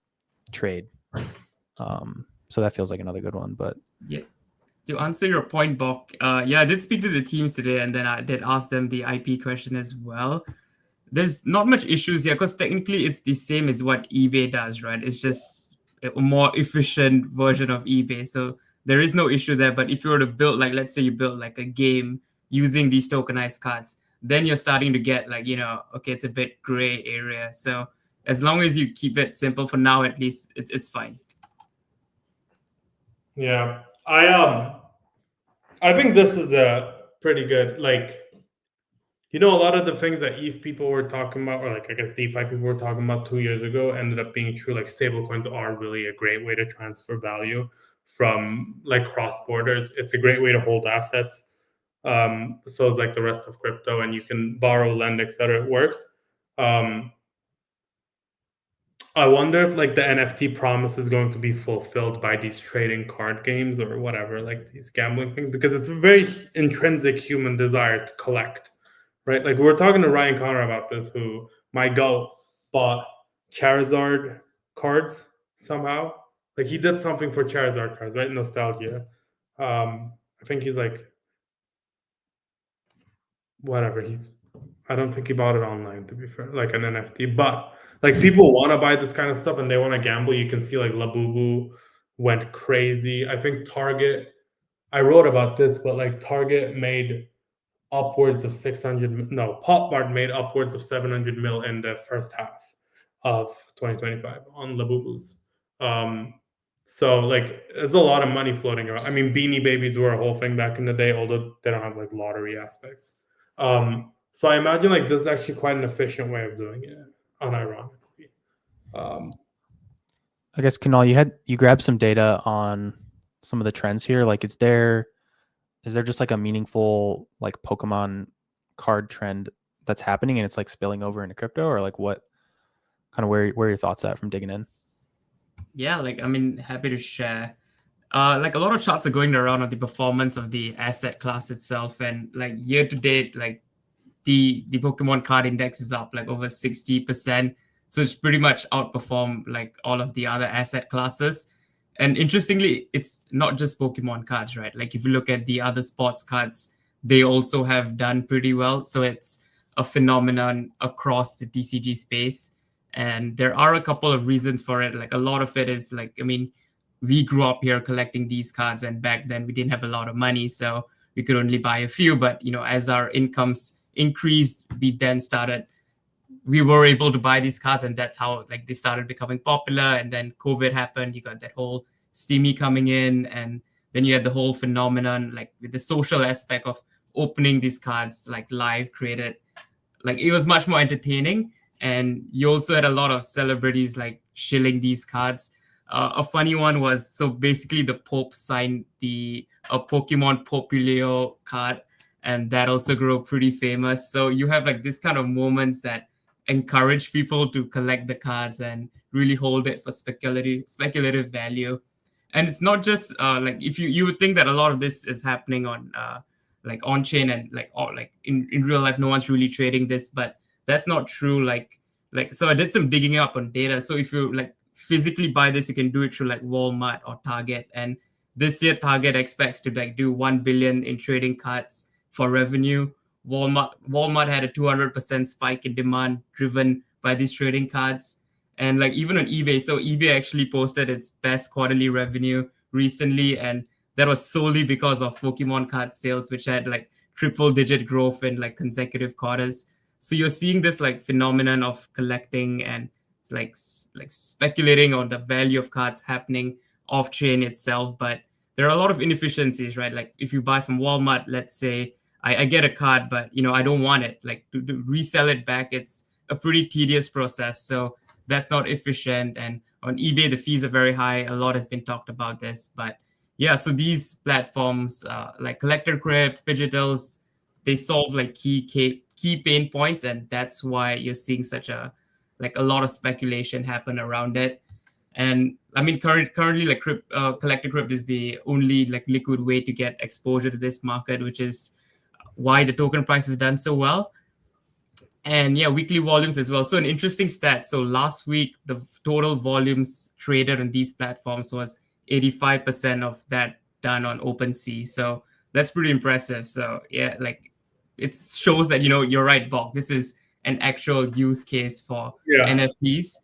trade. So that feels like another good one. But yeah, to answer your point, Bok, I did speak to the teams today, and then I did ask them the IP question as well. There's not much issues here because technically it's the same as what eBay does, right? It's just a more efficient version of eBay. So there is no issue there. But if you were to build, like, let's say you build like a game using these tokenized cards, then you're starting to get like, okay, it's a bit gray area. So as long as you keep it simple for now, at least it's fine. Yeah. I think this is a pretty good, like, a lot of the things that ETH people were talking about, or like I guess DeFi people were talking about 2 years ago, ended up being true. Like stablecoins are really a great way to transfer value from like cross borders. It's a great way to hold assets. So it's like the rest of crypto, and you can borrow, lend, etc. It works. I wonder if like the NFT promise is going to be fulfilled by these trading card games or whatever, like these gambling things, because it's a very intrinsic human desire to collect. Right, like we were talking to Ryan Connor about this, who my goat bought Charizard cards somehow. Like he did something for Charizard cards, right? Nostalgia. I think he's like whatever. I don't think he bought it online, to be fair, like an NFT. But like people want to buy this kind of stuff and they want to gamble. You can see like Labubu went crazy. I think Target. I wrote about this, but like Target made upwards of 600. No, Pop Mart made upwards of 700 mil in the first half of 2025 on Labubus. So like there's a lot of money floating around. I mean, Beanie Babies were a whole thing back in the day, although they don't have like lottery aspects. So I imagine like this is actually quite an efficient way of doing it, unironically. I guess Kunal, you grabbed some data on some of the trends here. Like, is there just like a meaningful like Pokemon card trend that's happening and it's like spilling over into crypto, or like what kind of where are your thoughts at from digging in? Yeah, like I mean, happy to share. Like a lot of charts are going around on the performance of the asset class itself, and like year to date, like the Pokemon card index is up like over 60%. So it's pretty much outperformed like all of the other asset classes. And interestingly, it's not just Pokemon cards, right? Like if you look at the other sports cards, they also have done pretty well. So it's a phenomenon across the TCG space. And there are a couple of reasons for it. Like a lot of it is like, I mean, we grew up here collecting these cards, and back then we didn't have a lot of money. So we could only buy a few. But, as our incomes increased, we we were able to buy these cards, and that's how like they started becoming popular. And then COVID happened, you got that whole Steamy coming in, and then you had the whole phenomenon like with the social aspect of opening these cards like live created, like it was much more entertaining. And you also had a lot of celebrities like shilling these cards. A funny one was, so basically the Pope signed the Pokemon Populio card, and that also grew pretty famous. So you have like this kind of moments that encourage people to collect the cards and really hold it for speculative value. And it's not just like, if you would think that a lot of this is happening on like on chain, and like, or like in real life no one's really trading this, but that's not true. Like so I did some digging up on data. So if you like physically buy this, you can do it through like Walmart or Target, and this year Target expects to like do 1 billion in trading cards for revenue. Walmart had a 200% spike in demand driven by these trading cards. And like even on eBay, so eBay actually posted its best quarterly revenue recently, and that was solely because of Pokemon card sales, which had like triple-digit growth in like consecutive quarters. So you're seeing this like phenomenon of collecting and like speculating on the value of cards happening off chain itself. But there are a lot of inefficiencies, right? Like if you buy from Walmart, let's say I get a card, but I don't want it. Like to resell it back, it's a pretty tedious process. So that's not efficient. And on eBay, the fees are very high. A lot has been talked about this, but yeah. So these platforms like Collector Crypt, Fidgetals, they solve like key pain points, and that's why you're seeing such a lot of speculation happen around it. And I mean, currently, like Collector Crypt is the only like liquid way to get exposure to this market, which is why the token price has done so well. And yeah, weekly volumes as well. So an interesting stat. So last week, the total volumes traded on these platforms was 85% of that done on OpenSea. So that's pretty impressive. So yeah, like it shows that, you're right, Bok. This is an actual use case for NFTs.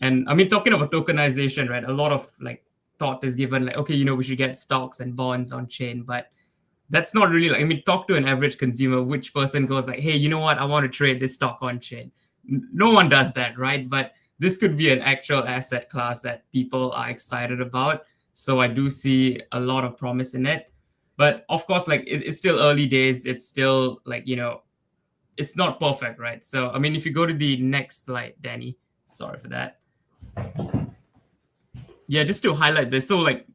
And I mean, talking about tokenization, right? A lot of like thought is given like, okay, we should get stocks and bonds on chain, but that's not really like, I mean, talk to an average consumer, which person goes like, hey, you know what? I want to trade this stock on chain. No one does that, right? But this could be an actual asset class that people are excited about. So I do see a lot of promise in it. But of course, like it's still early days. It's still like, it's not perfect, right? So, I mean, if you go to the next slide, Danny, sorry for that. Yeah, just to highlight this. So like,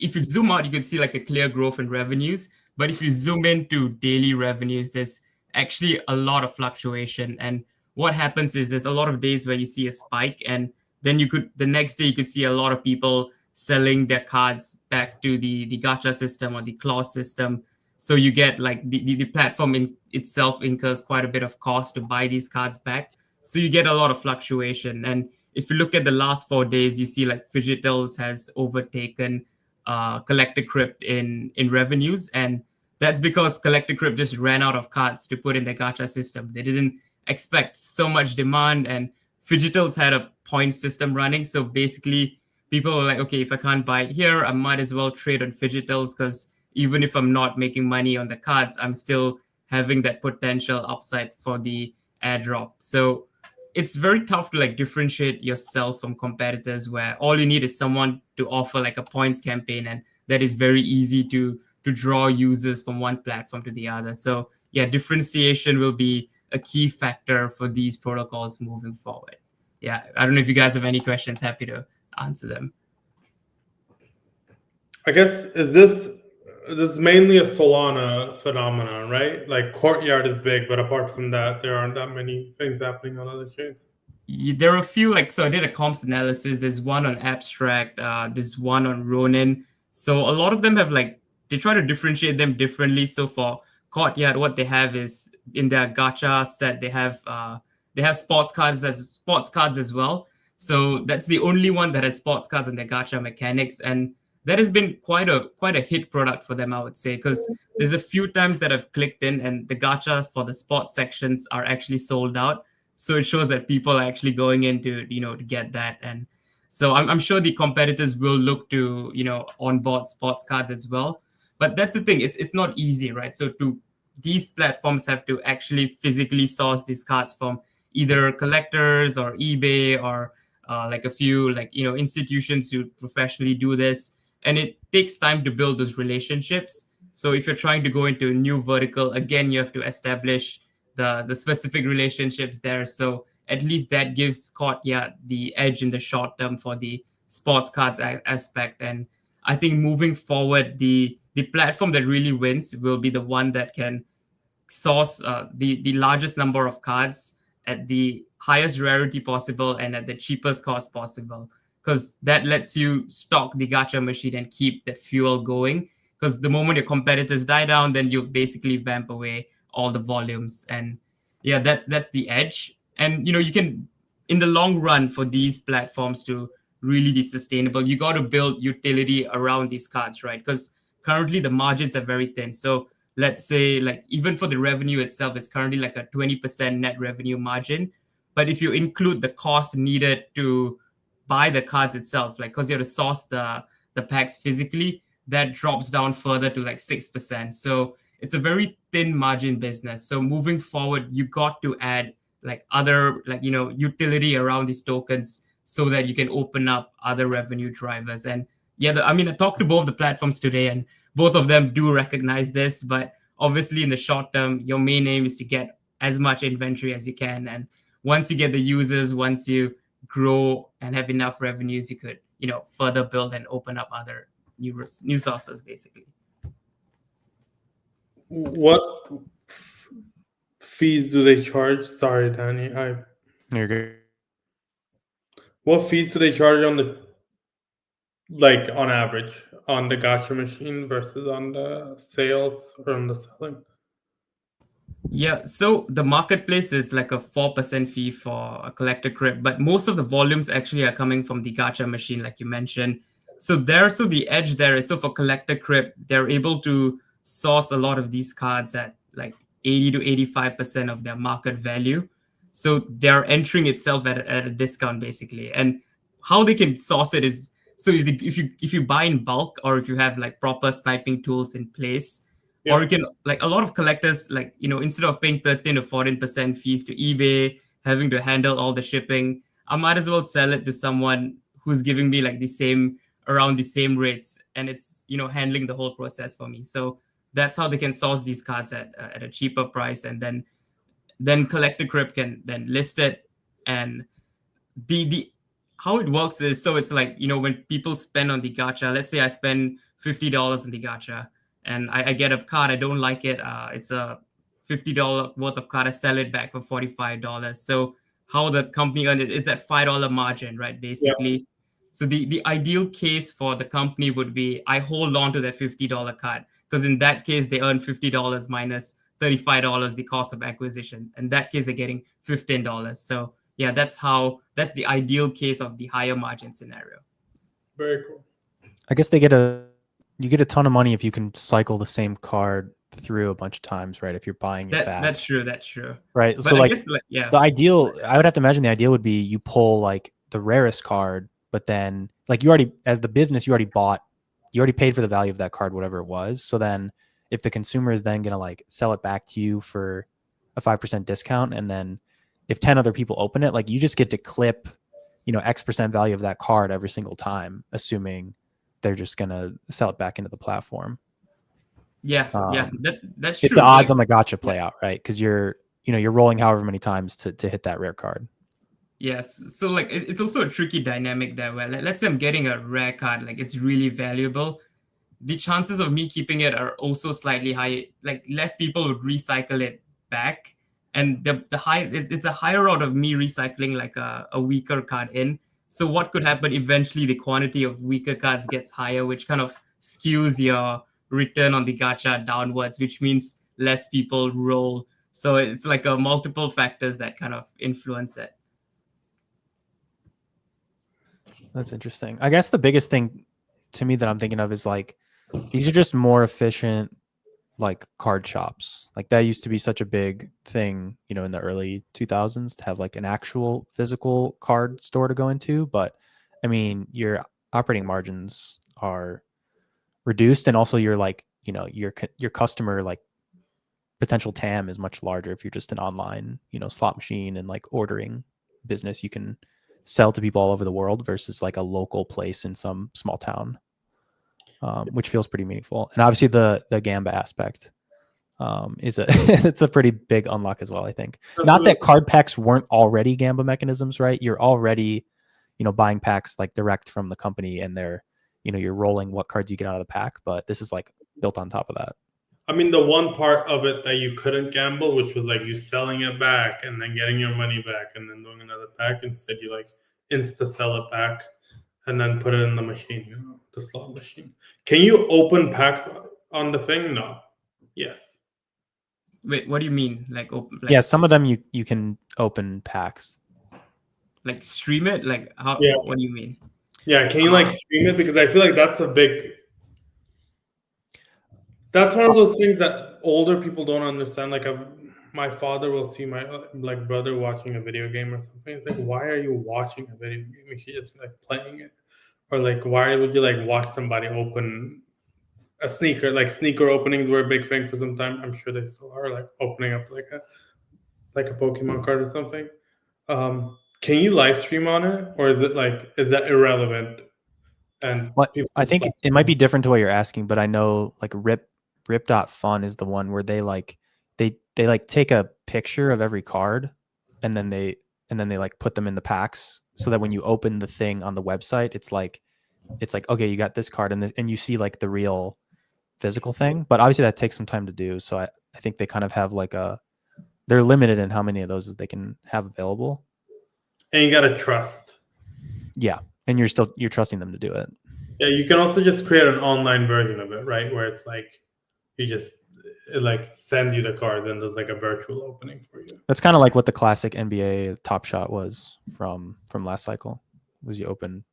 if you zoom out, you can see like a clear growth in revenues. But if you zoom into daily revenues, there's actually a lot of fluctuation. And what happens is there's a lot of days where you see a spike, and then the next day you could see a lot of people selling their cards back to the gacha system or the claw system. So you get like the platform itself incurs quite a bit of cost to buy these cards back. So you get a lot of fluctuation. And if you look at the last 4 days, you see like Fidgetals has overtaken Collector Crypt in revenues. And that's because Collector Crypt just ran out of cards to put in the gacha system. They didn't expect so much demand, and Fidgetals had a point system running. So basically, people were like, okay, if I can't buy it here, I might as well trade on Fidgetals, because even if I'm not making money on the cards, I'm still having that potential upside for the airdrop. So it's very tough to like differentiate yourself from competitors, where all you need is someone to offer like a points campaign, and that is very easy to draw users from one platform to the other. So yeah, differentiation will be a key factor for these protocols moving forward. Yeah, I don't know if you guys have any questions. Happy to answer them. I guess this is mainly a Solana phenomenon, right? Like Courtyard is big, but apart from that, there aren't that many things happening on other chains. There are a few, like, so I did a comps analysis. There's one on Abstract, there's one on Ronin. So a lot of them have like, they try to differentiate them differently. So for Courtyard, what they have is in their gacha set, they have sports cards as well. So that's the only one that has sports cards in their gacha mechanics, and that has been quite a hit product for them, I would say, because there's a few times that I've clicked in and the gacha for the sports sections are actually sold out. So it shows that people are actually going in to get that. And so I'm sure the competitors will look to onboard sports cards as well. But that's the thing, it's not easy, right? So these platforms have to actually physically source these cards from either collectors or eBay or like a few institutions who professionally do this, and it takes time to build those relationships. So if you're trying to go into a new vertical, again, you have to establish the specific relationships there. So at least that gives Kotya the edge in the short term for the sports cards aspect. And I think moving forward, the platform that really wins will be the one that can source the largest number of cards at the highest rarity possible and at the cheapest cost possible, because that lets you stock the gacha machine and keep the fuel going. Because the moment your competitors die down, then you basically vamp away all the volumes. And yeah, that's the edge. And you can, in the long run, for these platforms to really be sustainable, you got to build utility around these cards, right? Because currently the margins are very thin. So let's say, like, even for the revenue itself, it's currently like a 20% net revenue margin. But if you include the cost needed to buy the cards itself, like, because you have to source the packs physically, that drops down further to like 6%. So it's a very thin margin business. So moving forward, you got to add like other, like, utility around these tokens so that you can open up other revenue drivers. And yeah, I talked to both the platforms today, and both of them do recognize this. But obviously, in the short term, your main aim is to get as much inventory as you can. And once you get the users, once you grow and have enough revenues, you could, further build and open up other new sources, basically. What fees do they charge? Sorry, Danny. You're good. What fees do they charge on on average, on the gacha machine versus on the sales or on the selling? Yeah, so the marketplace is like a 4% fee for a collector crypt, but most of the volumes actually are coming from the gacha machine, like you mentioned. So the edge there is, so for collector crypt, they're able to source a lot of these cards at like 80 to 85% of their market value. So they're entering itself at a discount, basically. And how they can source it is, so if you buy in bulk, or if you have like proper sniping tools in place, or you can, like, a lot of collectors, like, instead of paying 13 to 14% fees to eBay, having to handle all the shipping, I might as well sell it to someone who's giving me like around the same rates, and it's, handling the whole process for me. So that's how they can source these cards at a cheaper price, and then Collector Crypt can then list it. And the how it works is, so it's like, when people spend on the gacha, let's say I spend $50 in the gacha, and I get a card, I don't like it, it's a $50 worth of card, I sell it back for $45. So how the company earns it's that $5 margin, right, basically. Yeah. So the ideal case for the company would be, I hold on to that $50 card, because in that case they earn $50 minus $35 the cost of acquisition. In that case, they're getting $15. So yeah, that's the ideal case of the higher margin scenario. Very cool. I guess you get a ton of money if you can cycle the same card through a bunch of times, right? If you're buying it back. That's true. Right. But so I like, guess, yeah, the ideal, I would have to imagine the ideal would be you pull like the rarest card, but then like as the business, you already paid for the value of that card, whatever it was. So then if the consumer is then going to like sell it back to you for a 5% discount, and then if 10 other people open it, like, you just get to clip, X% value of that card every single time, assuming they're just going to sell it back into the platform. Yeah. That's if true. the odds on the gacha play out, right? Because you're rolling however many times to hit that rare card. Yes. So like, it's also a tricky dynamic there, where let's say I'm getting a rare card, like it's really valuable. The chances of me keeping it are also slightly high. Like, less people would recycle it back, and it's a higher route of me recycling like a weaker card in. So what could happen eventually? The quantity of weaker cards gets higher, which kind of skews your return on the gacha downwards, which means less people roll. So it's like a multiple factors that kind of influence it. That's interesting. I guess the biggest thing to me that I'm thinking of is like, these are just more efficient, like, card shops. Like, that used to be such a big thing, in the early 2000s, to have like an actual physical card store to go into. But I mean, your operating margins are reduced, and also you're like, your customer like potential TAM is much larger if you're just an online, slot machine and like ordering business. You can sell to people all over the world versus like a local place in some small town, which feels pretty meaningful. And obviously the Gamba aspect is it's a pretty big unlock as well, I think. Not that card packs weren't already Gamba mechanisms, right? You're already, buying packs like direct from the company, and they're, you're rolling what cards you get out of the pack, but this is like built on top of that. I mean, the one part of it that you couldn't gamble, which was like you selling it back and then getting your money back and then doing another pack. Instead, you like insta sell it back and then put it in the machine, the slot machine. Can you open packs on the thing? No. Yes. Wait, what do you mean? Like open? Like, yeah, some of them you can open packs. Like stream it? Like how? Yeah. What do you mean? Yeah, can you like stream it? Because I feel like that's one of those things that older people don't understand. Like my father will see my like brother watching a video game or something. It's like, why are you watching a video game? You should just be like playing it. Or like, why would you like watch somebody open a sneaker? Like sneaker openings were a big thing for some time. I'm sure they still are, like opening up like a Pokemon card or something. Can you live stream on it, or is that irrelevant? And I think it might be different to what you're asking, but I know like rip.fun is the one where they take a picture of every card and then they like put them in the packs so that when you open the thing on the website, it's like, okay, you got this card and you see like the real physical thing, but obviously that takes some time to do. So I think they kind of have like they're limited in how many of those they can have available. And you got to trust. Yeah. And you're trusting them to do it. Yeah. You can also just create an online version of it, right? Where it's like, it like sends you the cards and does like a virtual opening for you. That's kind of like what the classic NBA Top Shot was from last cycle. Was you open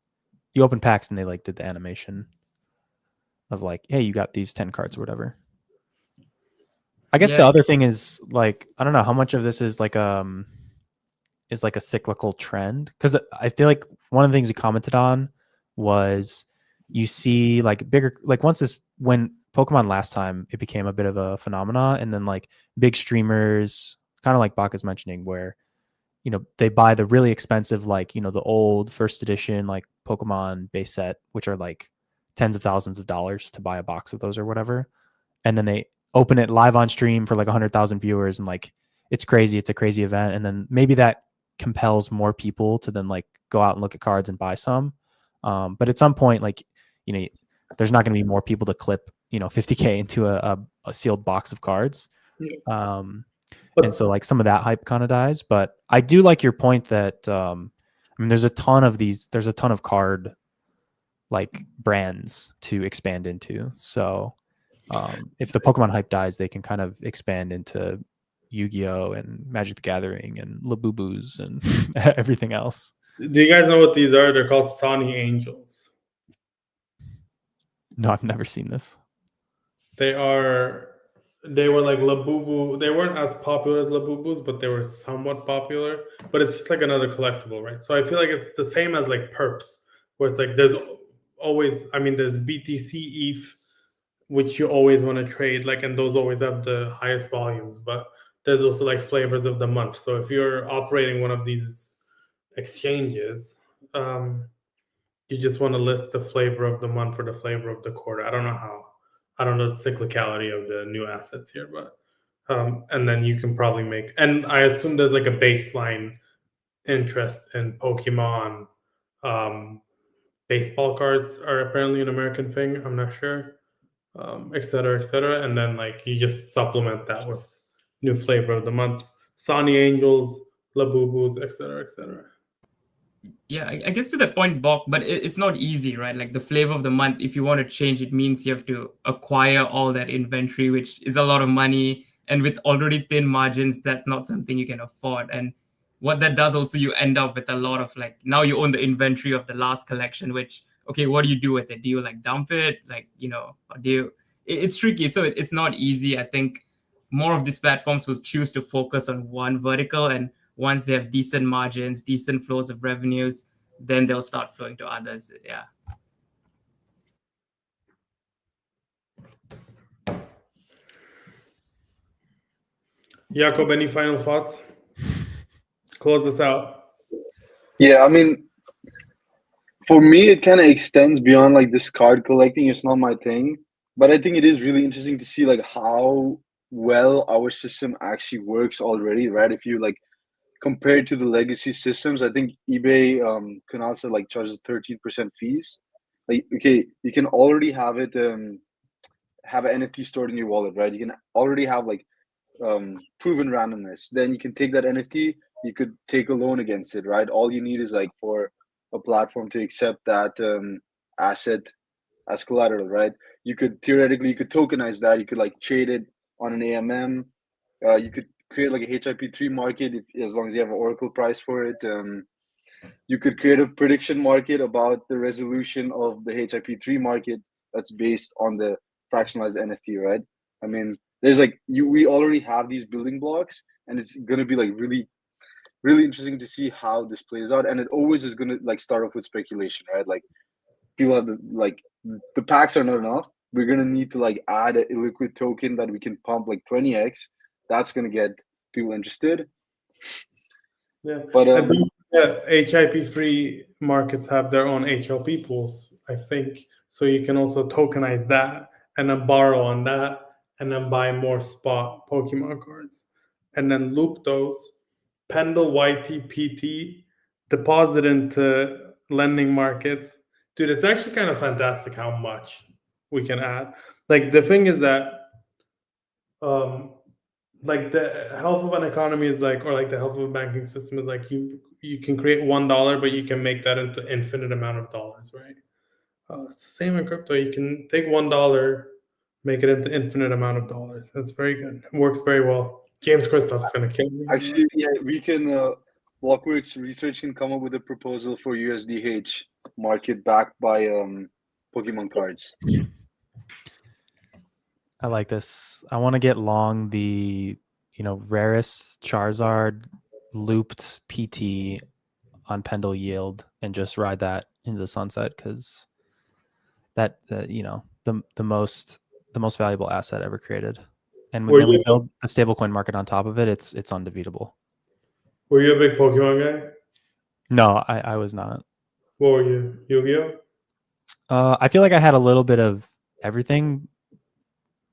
packs and they like did the animation of like, hey, you got these 10 cards or whatever. I guess the other thing is like, I don't know how much of this is like a cyclical trend, because I feel like one of the things we commented on was you see like bigger, like when Pokemon last time, it became a bit of a phenomena, and then like big streamers, kind of like Baka's mentioning, where they buy the really expensive, like the old first edition like Pokemon base set, which are like tens of thousands of dollars to buy a box of those or whatever, and then they open it live on stream for like 100,000 viewers, and like it's crazy, it's a crazy event, and then maybe that compels more people to then like go out and look at cards and buy some, but at some point, like there's not going to be more people to clip 50K into a sealed box of cards, and so like some of that hype kind of dies. But I do like your point that I mean there's a ton of card like brands to expand into, so if the Pokemon hype dies, they can kind of expand into Yu-Gi-Oh and Magic the Gathering and Labubu's and everything else. Do you guys know what these are? They're called Sony Angels. No, I've never seen this. They were like Labubu. They weren't as popular as Labubu's, but they were somewhat popular. But it's just like another collectible, right? So I feel like it's the same as like perps, where it's like there's BTC ETH, which you always want to trade, like, and those always have the highest volumes. But there's also like flavors of the month. So if you're operating one of these exchanges, you just want to list the flavor of the month or the flavor of the quarter. I don't know the cyclicality of the new assets here, but and then you can probably make, and I assume there's like a baseline interest in Pokemon. Baseball cards are apparently an American thing. I'm not sure, et cetera, et cetera. And then like you just supplement that with new flavor of the month, Sony Angels, Labubus, et cetera, et cetera. Yeah, I guess to that point, Bok, but it's not easy, right? Like the flavor of the month, if you want to change, it means you have to acquire all that inventory, which is a lot of money. And with already thin margins, that's not something you can afford. And what that does also, you end up with a lot of like, now you own the inventory of the last collection, which, okay, what do you do with it? Do you like dump it? Like, or do you, it's tricky. So it's not easy. I think more of these platforms will choose to focus on one vertical, and once they have decent margins, decent flows of revenues, then they'll start flowing to others. Yeah. Jakob, any final thoughts? Close this out. Yeah, I mean, for me, it kind of extends beyond like this card collecting. It's not my thing, but I think it is really interesting to see like how well our system actually works already, right? If you like compared to the legacy systems, I think eBay Canasta like charges 13% fees. Like, okay, you can already have it have an NFT stored in your wallet, right? You can already have like proven randomness. Then you can take that NFT, you could take a loan against it, right? All you need is like for a platform to accept that asset as collateral, right? You could theoretically you could tokenize that. You could like trade it on an AMM. You could create like a HIP3 market as long as you have an Oracle price for it. You could create a prediction market about the resolution of the HIP3 market that's based on the fractionalized NFT, right? I mean, there's like we already have these building blocks, and it's gonna be like really, really interesting to see how this plays out. And it always is gonna like start off with speculation, right? Like people have the packs are not enough. We're gonna need to like add a liquid token that we can pump like 20x. That's gonna get people interested. Yeah, but HIP3 markets have their own HLP pools, I think. So you can also tokenize that and then borrow on that and then buy more spot Pokemon cards and then loop those, Pendle YTPT, deposit into lending markets. Dude, it's actually kind of fantastic how much we can add. Like the thing is that like the health of an economy is like, or like the health of a banking system is like you can create $1, but you can make that into infinite amount of dollars, right? It's the same in crypto. You can take $1, make it into infinite amount of dollars. That's very good. It works very well. James Christoph's gonna kill me. Actually, yeah, we can. Blockworks Research can come up with a proposal for USDH market backed by Pokemon cards. I like this. I want to get long the rarest Charizard looped PT on Pendle yield and just ride that into the sunset because that the most valuable asset ever created. And when we build a stablecoin market on top of it, it's undefeatable. Were you a big Pokemon guy? No, I was not. What were you? Yu-Gi-Oh? I feel like I had a little bit of everything.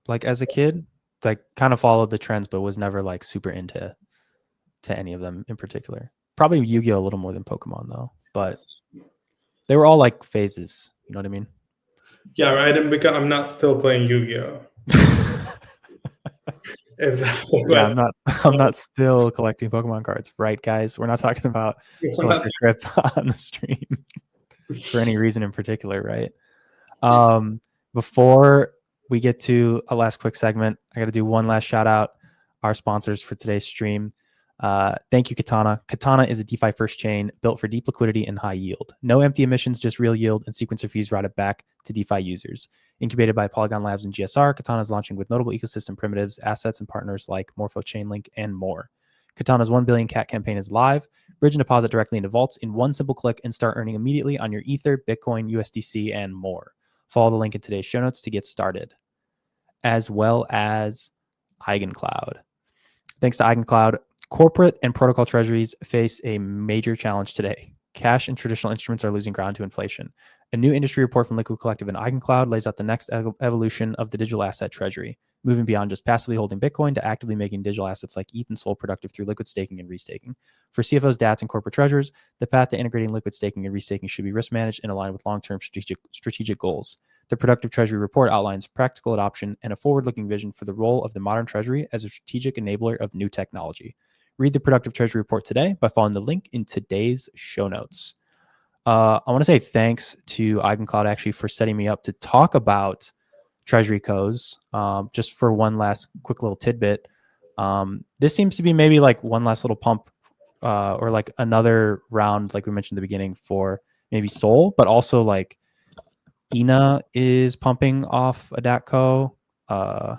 Like as a kid, like kind of followed the trends, but was never like super into any of them in particular. Probably Yu-Gi-Oh a little more than Pokemon though, but they were all like phases. You know what I mean? Yeah, right. And because I'm not still playing Yu-Gi-Oh. If that's the yeah, I'm not still collecting Pokemon cards, right, guys? We're not talking about collector trip on the stream for any reason in particular, right? Before we get to a last quick segment, I got to do one last shout out. Our sponsors for today's stream. Thank you, Katana. Katana is a DeFi-first chain built for deep liquidity and high yield. No empty emissions, just real yield and sequencer fees routed back to DeFi users. Incubated by Polygon Labs and GSR, Katana is launching with notable ecosystem primitives, assets, and partners like Morpho Chainlink and more. Katana's 1 billion cat campaign is live. Bridge and deposit directly into vaults in one simple click and start earning immediately on your Ether, Bitcoin, USDC, and more. Follow the link in today's show notes to get started, as well as EigenCloud. Thanks to EigenCloud, corporate and protocol treasuries face a major challenge today. Cash and traditional instruments are losing ground to inflation. A new industry report from Liquid Collective and EigenCloud lays out the next evolution of the digital asset treasury, moving beyond just passively holding Bitcoin to actively making digital assets like ETH and SOL productive through liquid staking and restaking. For CFOs, DATs, and corporate treasurers, the path to integrating liquid staking and restaking should be risk managed and aligned with long-term strategic goals. The Productive Treasury Report outlines practical adoption and a forward-looking vision for the role of the modern treasury as a strategic enabler of new technology. Read the Productive Treasury Report today by following the link in today's show notes. I want to say thanks to EigenCloud actually for setting me up to talk about treasury codes. Just for one last quick little tidbit, this seems to be maybe like one last little pump or like another round, like we mentioned at the beginning, for maybe SOL, but also like Ethena is pumping off a DATCO. Well,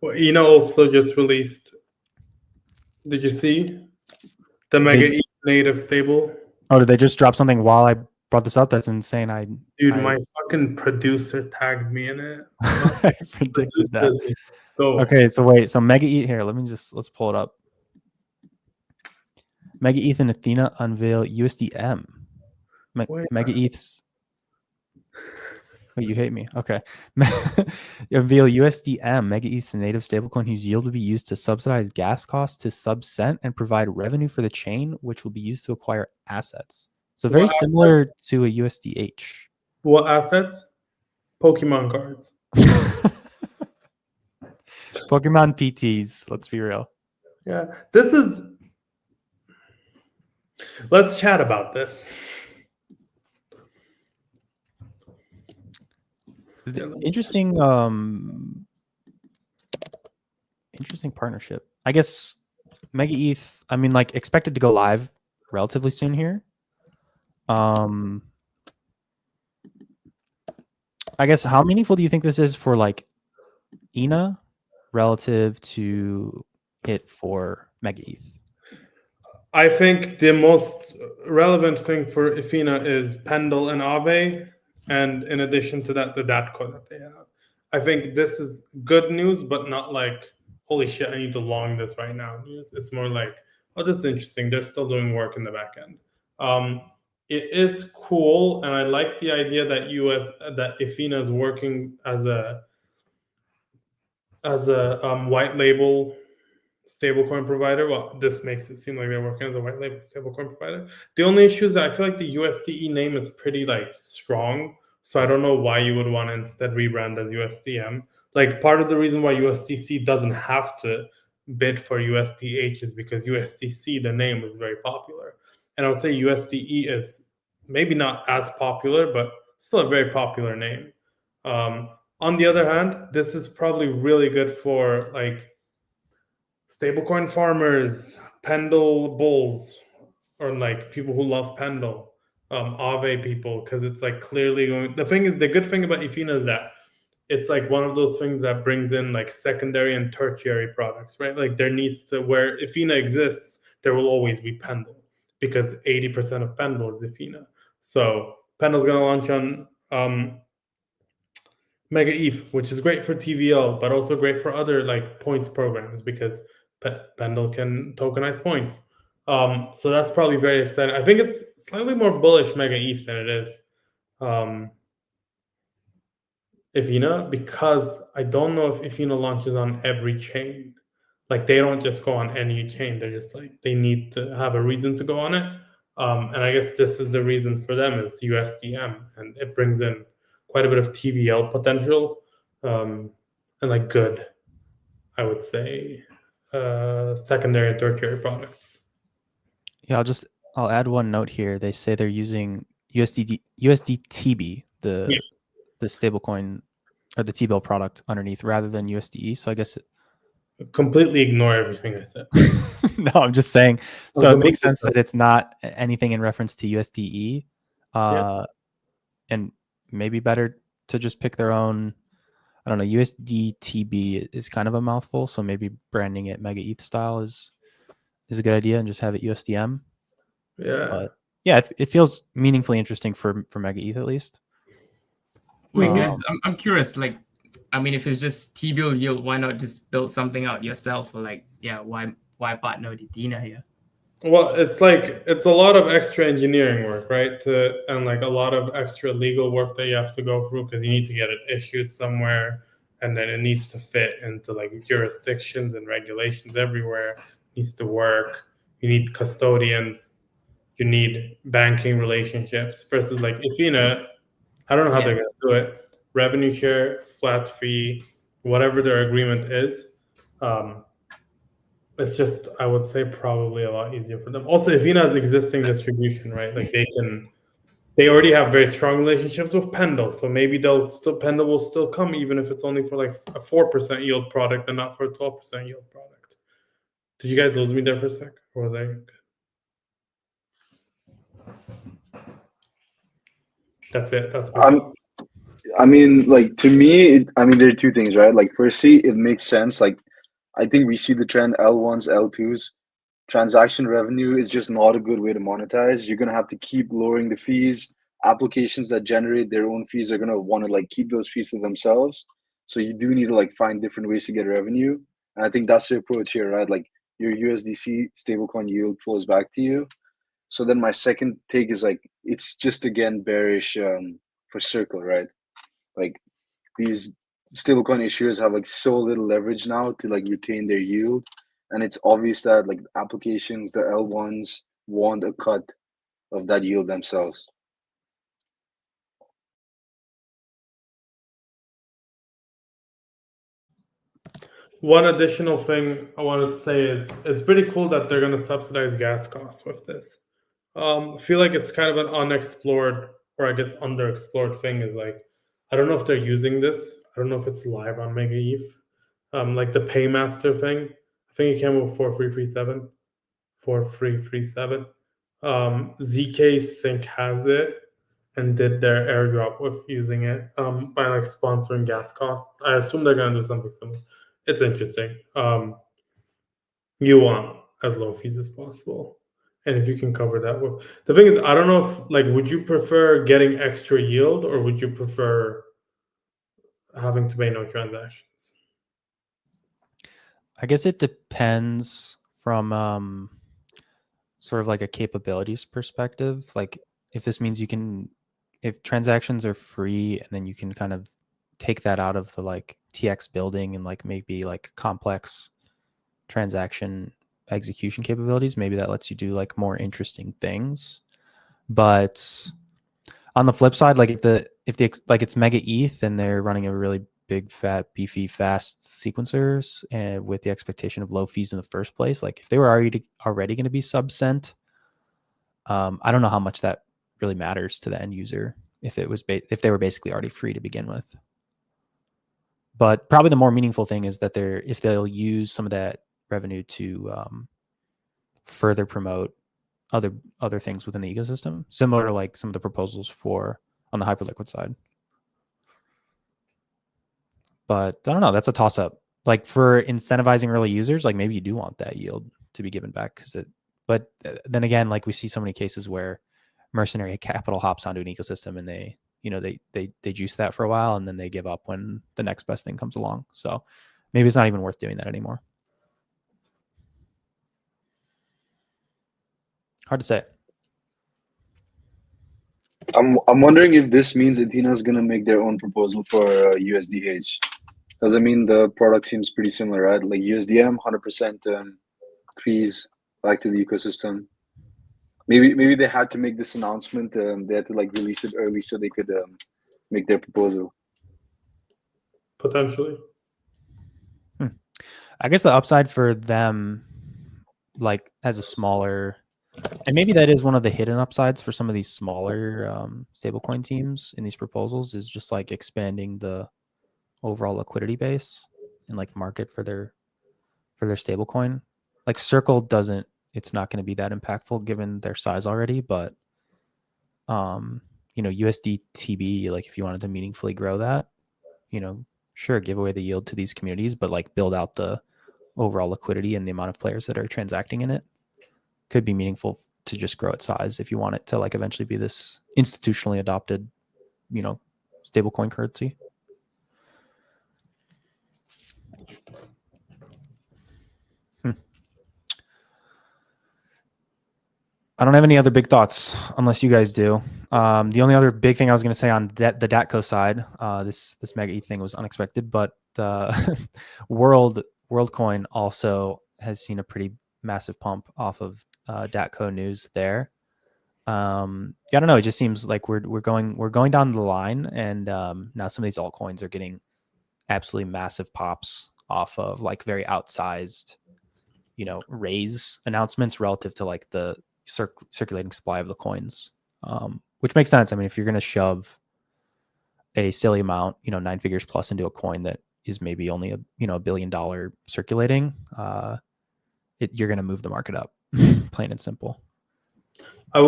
Ethena also just released. Did you see the MegaETH native stable? Oh, did they just drop something while I brought this up? That's insane. My fucking producer tagged me in it. I predicted that. Okay, so wait. So MegaETH here. Let's pull it up. MegaETH and Ethena unveil USDM. Wait. MegaETH's. Wait, you hate me. Okay. Unveil USDM, MegaETH's native stablecoin whose yield will be used to subsidize gas costs to sub-cent and provide revenue for the chain, which will be used to acquire assets. So very What similar to a USDH. What assets? Pokemon cards. Pokemon PTs, let's be real. Yeah, let's chat about this. Interesting interesting partnership. I guess MegaETH, I mean, like, expected to go live relatively soon here. I guess how meaningful do you think this is for like ENA relative to it for MegaETH? I think the most relevant thing for Ethena is Pendle and Aave, and in addition to that, the DATCO that they have. I think this is good news, but not like, holy shit, I need to long this right now news. It's more like, oh, this is interesting. They're still doing work in the back end. It is cool, and I like the idea that that Ethena is working as a white label stablecoin provider. Well, this makes it seem like they're working as a white label stablecoin provider. The only issue is that I feel like the USDE name is pretty like strong, so I don't know why you would want to instead rebrand as USDM. Like, part of the reason why USDC doesn't have to bid for USDH is because USDC, the name, is very popular, and I would say USDE is maybe not as popular, but still a very popular name. On the other hand, this is probably really good for like stablecoin farmers, Pendle bulls, or like people who love Pendle, Aave people, because it's like clearly going. The thing is, the good thing about Ethena is that it's like one of those things that brings in like secondary and tertiary products, right? Like, there needs to, where Ethena exists, there will always be Pendle, because 80% of Pendle is Ethena. So Pendle's gonna launch on MegaETH, which is great for TVL, but also great for other like points programs, because Pendle can tokenize points. So that's probably very exciting. I think it's slightly more bullish MegaETH than it is Ethena, because I don't know if Ethena launches on every chain. Like, they don't just go on any chain. They're just like, they need to have a reason to go on it. And I guess this is the reason for them, is USDM, and it brings in quite a bit of TVL potential, and like good, I would say, secondary and tertiary products. Yeah, I'll add one note here. They say they're using USDTB, the stablecoin or the T-bill product underneath, rather than USDE. So I guess completely ignore everything I said. No, I'm just saying. So it makes sense that it's not anything in reference to USDE, and maybe better to just pick their own. I don't know. USDTB is kind of a mouthful, so maybe branding it MegaETH style is a good idea, and just have it USDM. Yeah. But yeah, it feels meaningfully interesting for MegaETH at least. Wait, guys, I'm curious. Like, I mean, if it's just T-bill yield, why not just build something out yourself? Or like, yeah, why partner with Ethena here? Well, it's like, it's a lot of extra engineering work, right? And like a lot of extra legal work that you have to go through, because you need to get it issued somewhere, and then it needs to fit into like jurisdictions and regulations everywhere. It needs to work. You need custodians. You need banking relationships. Versus like Ethena, I don't know how they're going to do it. Revenue share, flat fee, whatever their agreement is. It's just, I would say, probably a lot easier for them. Also, Ethena has existing distribution, right? Like, they already have very strong relationships with Pendle, so maybe Pendle will still come, even if it's only for like a 4% yield product and not for a 12% yield product. Did you guys lose me there for a sec? Or was I good? That's it. That's I mean, like, to me, there are two things, right? Like, firstly, it makes sense. Like, I think we see the trend, L1s, L2s. Transaction revenue is just not a good way to monetize. You're going to have to keep lowering the fees. Applications that generate their own fees are going to want to like keep those fees to themselves. So you do need to like find different ways to get revenue. And I think that's the approach here, right? Like, your USDC stablecoin yield flows back to you. So then my second take is like, it's just again bearish for Circle, right? Like these stablecoin issuers have like so little leverage now to like retain their yield. And it's obvious that like applications, the L1s want a cut of that yield themselves. One additional thing I wanted to say is it's pretty cool that they're going to subsidize gas costs with this. I feel like it's kind of an unexplored, or I guess underexplored thing. Is like, I don't know if they're using this. I don't know if it's live on MegaETH. Like the Paymaster thing. I think it came with 4337. 4337. ZK Sync has it and did their airdrop with using it by like sponsoring gas costs. I assume they're gonna do something similar. It's interesting. You want as low fees as possible, and if you can cover that with the thing is, I don't know if like, would you prefer getting extra yield or would you prefer having to pay no transactions? I guess it depends from sort of like a capabilities perspective. Like if this means you can, if transactions are free and then you can kind of take that out of the like TX building and like maybe like complex transaction execution capabilities, maybe that lets you do like more interesting things. But on the flip side, like if the like it's MegaETH and they're running a really big fat beefy fast sequencers and with the expectation of low fees in the first place, like if they were already going to be sub-cent, I don't know how much that really matters to the end user if it was if they were basically already free to begin with. But probably the more meaningful thing is that if they'll use some of that revenue to further promote other things within the ecosystem, similar to like some of the proposals for on the Hyperliquid side. But I don't know, that's a toss up. Like for incentivizing early users, like maybe you do want that yield to be given back but then again, like we see so many cases where mercenary capital hops onto an ecosystem and they juice that for a while and then they give up when the next best thing comes along. So maybe it's not even worth doing that anymore. Hard to say. I'm wondering if this means Ethena is going to make their own proposal for USDH. Because I mean, the product seems pretty similar, right? Like USDM, 100% fees back to the ecosystem. Maybe they had to make this announcement. They had to like release it early so they could make their proposal. Potentially. I guess the upside for them, like as a smaller, and maybe that is one of the hidden upsides for some of these smaller stablecoin teams in these proposals, is just like expanding the overall liquidity base and like market for their stablecoin. Like Circle doesn't, it's not going to be that impactful given their size already, but USDTB, like if you wanted to meaningfully grow that, sure, give away the yield to these communities, but like build out the overall liquidity and the amount of players that are transacting in it could be meaningful to just grow its size if you want it to like eventually be this institutionally adopted, stablecoin currency. I don't have any other big thoughts unless you guys do. The only other big thing I was going to say on the DATCO side, this MegaETH thing was unexpected, but WorldCoin also has seen a pretty massive pump off of DATCO news there. I don't know. It just seems like we're going down the line, and now some of these altcoins are getting absolutely massive pops off of like very outsized, raise announcements relative to like the circulating supply of the coins, which makes sense. I mean, if you're going to shove a silly amount, 9 figures plus into a coin that is maybe only a $1 billion circulating, you're going to move the market up, plain and simple. I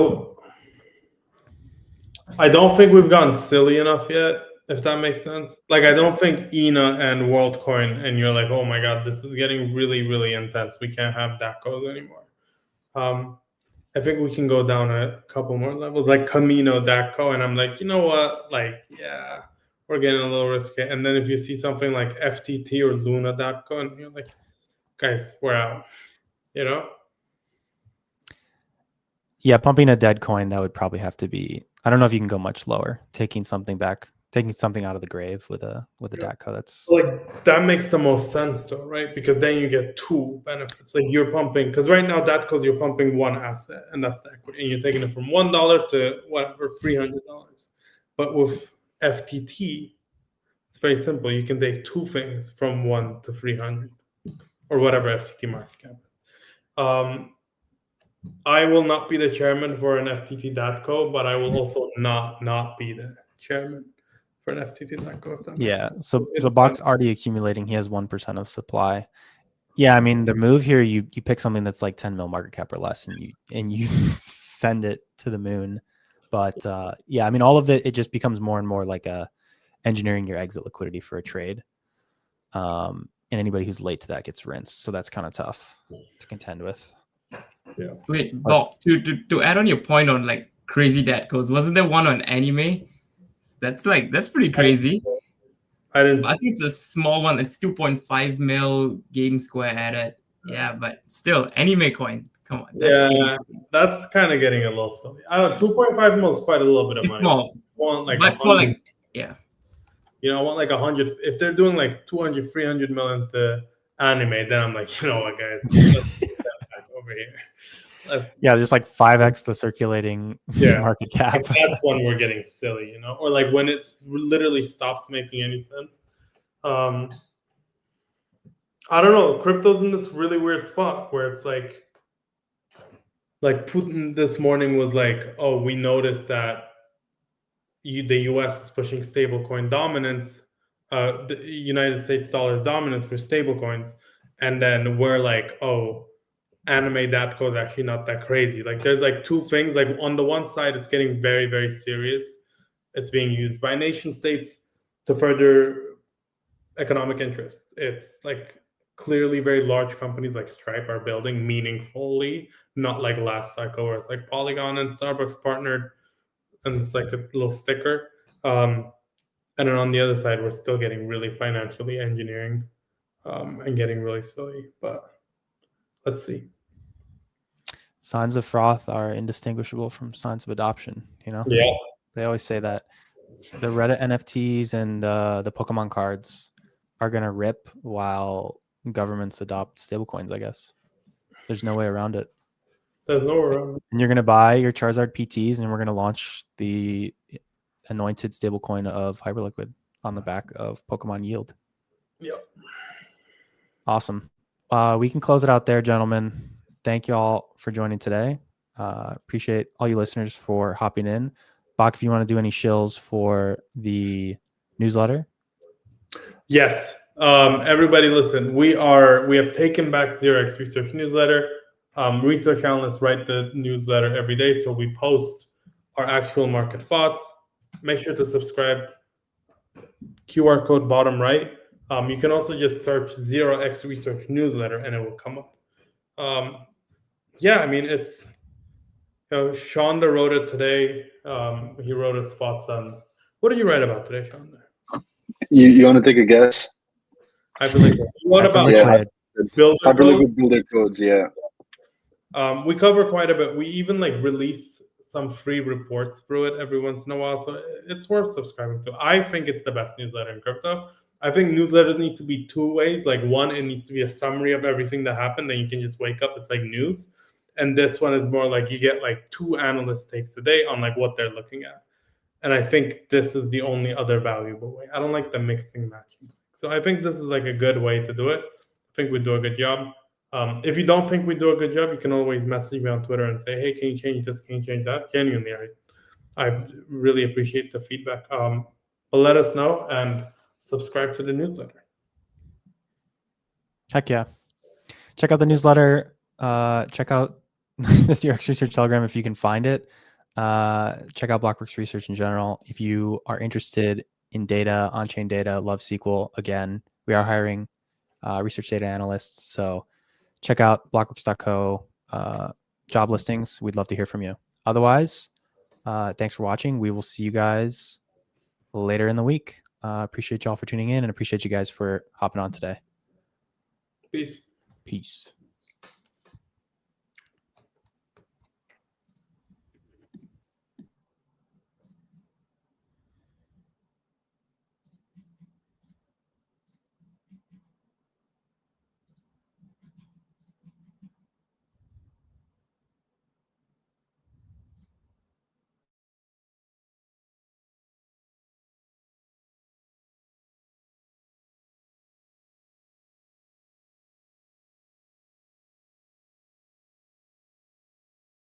don't think we've gotten silly enough yet, if that makes sense. Like, I don't think ENA and WorldCoin, and you're like, oh my God, this is getting really, really intense. We can't have DATCOs anymore. I think we can go down a couple more levels, like Camino DATCO, and I'm like, you know what? Like, yeah, we're getting a little risky. And then if you see something like FTT or Luna DATCO, and you're like, guys, we're out. you know? Yeah, pumping a dead coin, that would probably have to be. I don't know if you can go much lower. Taking something out of the grave with a DATCO. That's Like that makes the most sense though, right? Because then you get two benefits. Like you're pumping, because right now DATCOs you're pumping one asset, and that's the equity, and you're taking it from $1 to whatever $300. But with FTT, it's very simple. You can take two things from 1 to 300, or whatever FTT market cap. I will not be the chairman for an FTT DATCO, but I will also not be the chairman for an FTT DATCO. If that makes sense. So the box already accumulating. He has 1% of supply. Yeah, I mean the move here, you pick something that's like 10 mil market cap or less, and you send it to the moon. But yeah, I mean all of it just becomes more and more like a engineering your exit liquidity for a trade. And anybody who's late to that gets rinsed. So that's kind of tough to contend with. Yeah. Wait, Bob, to add on your point on like crazy DATCOs, wasn't there one on anime? That's pretty crazy. I didn't. I think it's a small one. It's 2.5 mil game square added. Yeah, but still, anime coin. Come on. That's kind of getting a little silly. 2.5 mil is quite a little bit of it's money. Small. Want like but for like, yeah. You know, I want like 100. If they're doing like 200, 300 million to anime, then I'm like, you know what, guys, let's get back over here. Yeah, just like 5x the circulating market cap. Like that's when we're getting silly, you know, or like when it literally stops making any sense. I don't know. Crypto's in this really weird spot where it's like Putin this morning was like, oh, we noticed that the US is pushing stablecoin dominance, the United States dollar's dominance for stablecoins. And then we're like, oh, anime DATCO is actually not that crazy. Like there's like two things. Like on the one side, it's getting very, very serious. It's being used by nation states to further economic interests. It's like clearly very large companies like Stripe are building meaningfully, not like last cycle where it's like Polygon and Starbucks partnered and it's like a little sticker. And then on the other side, we're still getting really financially engineering and getting really silly. But let's see. Signs of froth are indistinguishable from signs of adoption. You know, they always say that the Reddit NFTs and the Pokemon cards are gonna rip while governments adopt stablecoins. I guess there's no way around it. There's no way around it. And you're gonna buy your Charizard PTs, and we're gonna launch the anointed stablecoin of Hyperliquid on the back of Pokemon Yield. Yep. Awesome. We can close it out there, gentlemen. Thank you all for joining today. Appreciate all you listeners for hopping in. Bach, if you want to do any shills for the newsletter. Yes. Everybody listen, we have taken back 0x Research newsletter. Research analysts write the newsletter every day, so we post our actual market thoughts. Make sure to subscribe. QR code bottom right. You can also just search 0x Research newsletter and it will come up. Yeah, I mean, it's, you know, Shonda wrote it today. He wrote his thoughts on, what did you write about today, Shonda? You want to take a guess? Hyperliquid. What about Hyperliquid builder codes? Yeah. We cover quite a bit. We even like release some free reports through it every once in a while, so it's worth subscribing to. I think it's the best newsletter in crypto. I think newsletters need to be two ways. Like one, it needs to be a summary of everything that happened, and you can just wake up. It's like news. And this one is more like you get like two analyst takes a day on like what they're looking at. And I think this is the only other valuable way. I don't like the mixing matching. So I think this is like a good way to do it. I think we do a good job. If you don't think we do a good job, you can always message me on Twitter and say, hey, can you change this? Can you change that? Genuinely, I really appreciate the feedback. But let us know and subscribe to the newsletter. Heck yeah. Check out the newsletter. Check out this DRX Research Telegram if you can find it. Check out Blockworks Research in general. If you are interested in data, on-chain data, love SQL, again, we are hiring research data analysts. So check out blockworks.co job listings. We'd love to hear from you. Otherwise, thanks for watching. We will see you guys later in the week. Appreciate y'all for tuning in and appreciate you guys for hopping on today. Peace. Peace.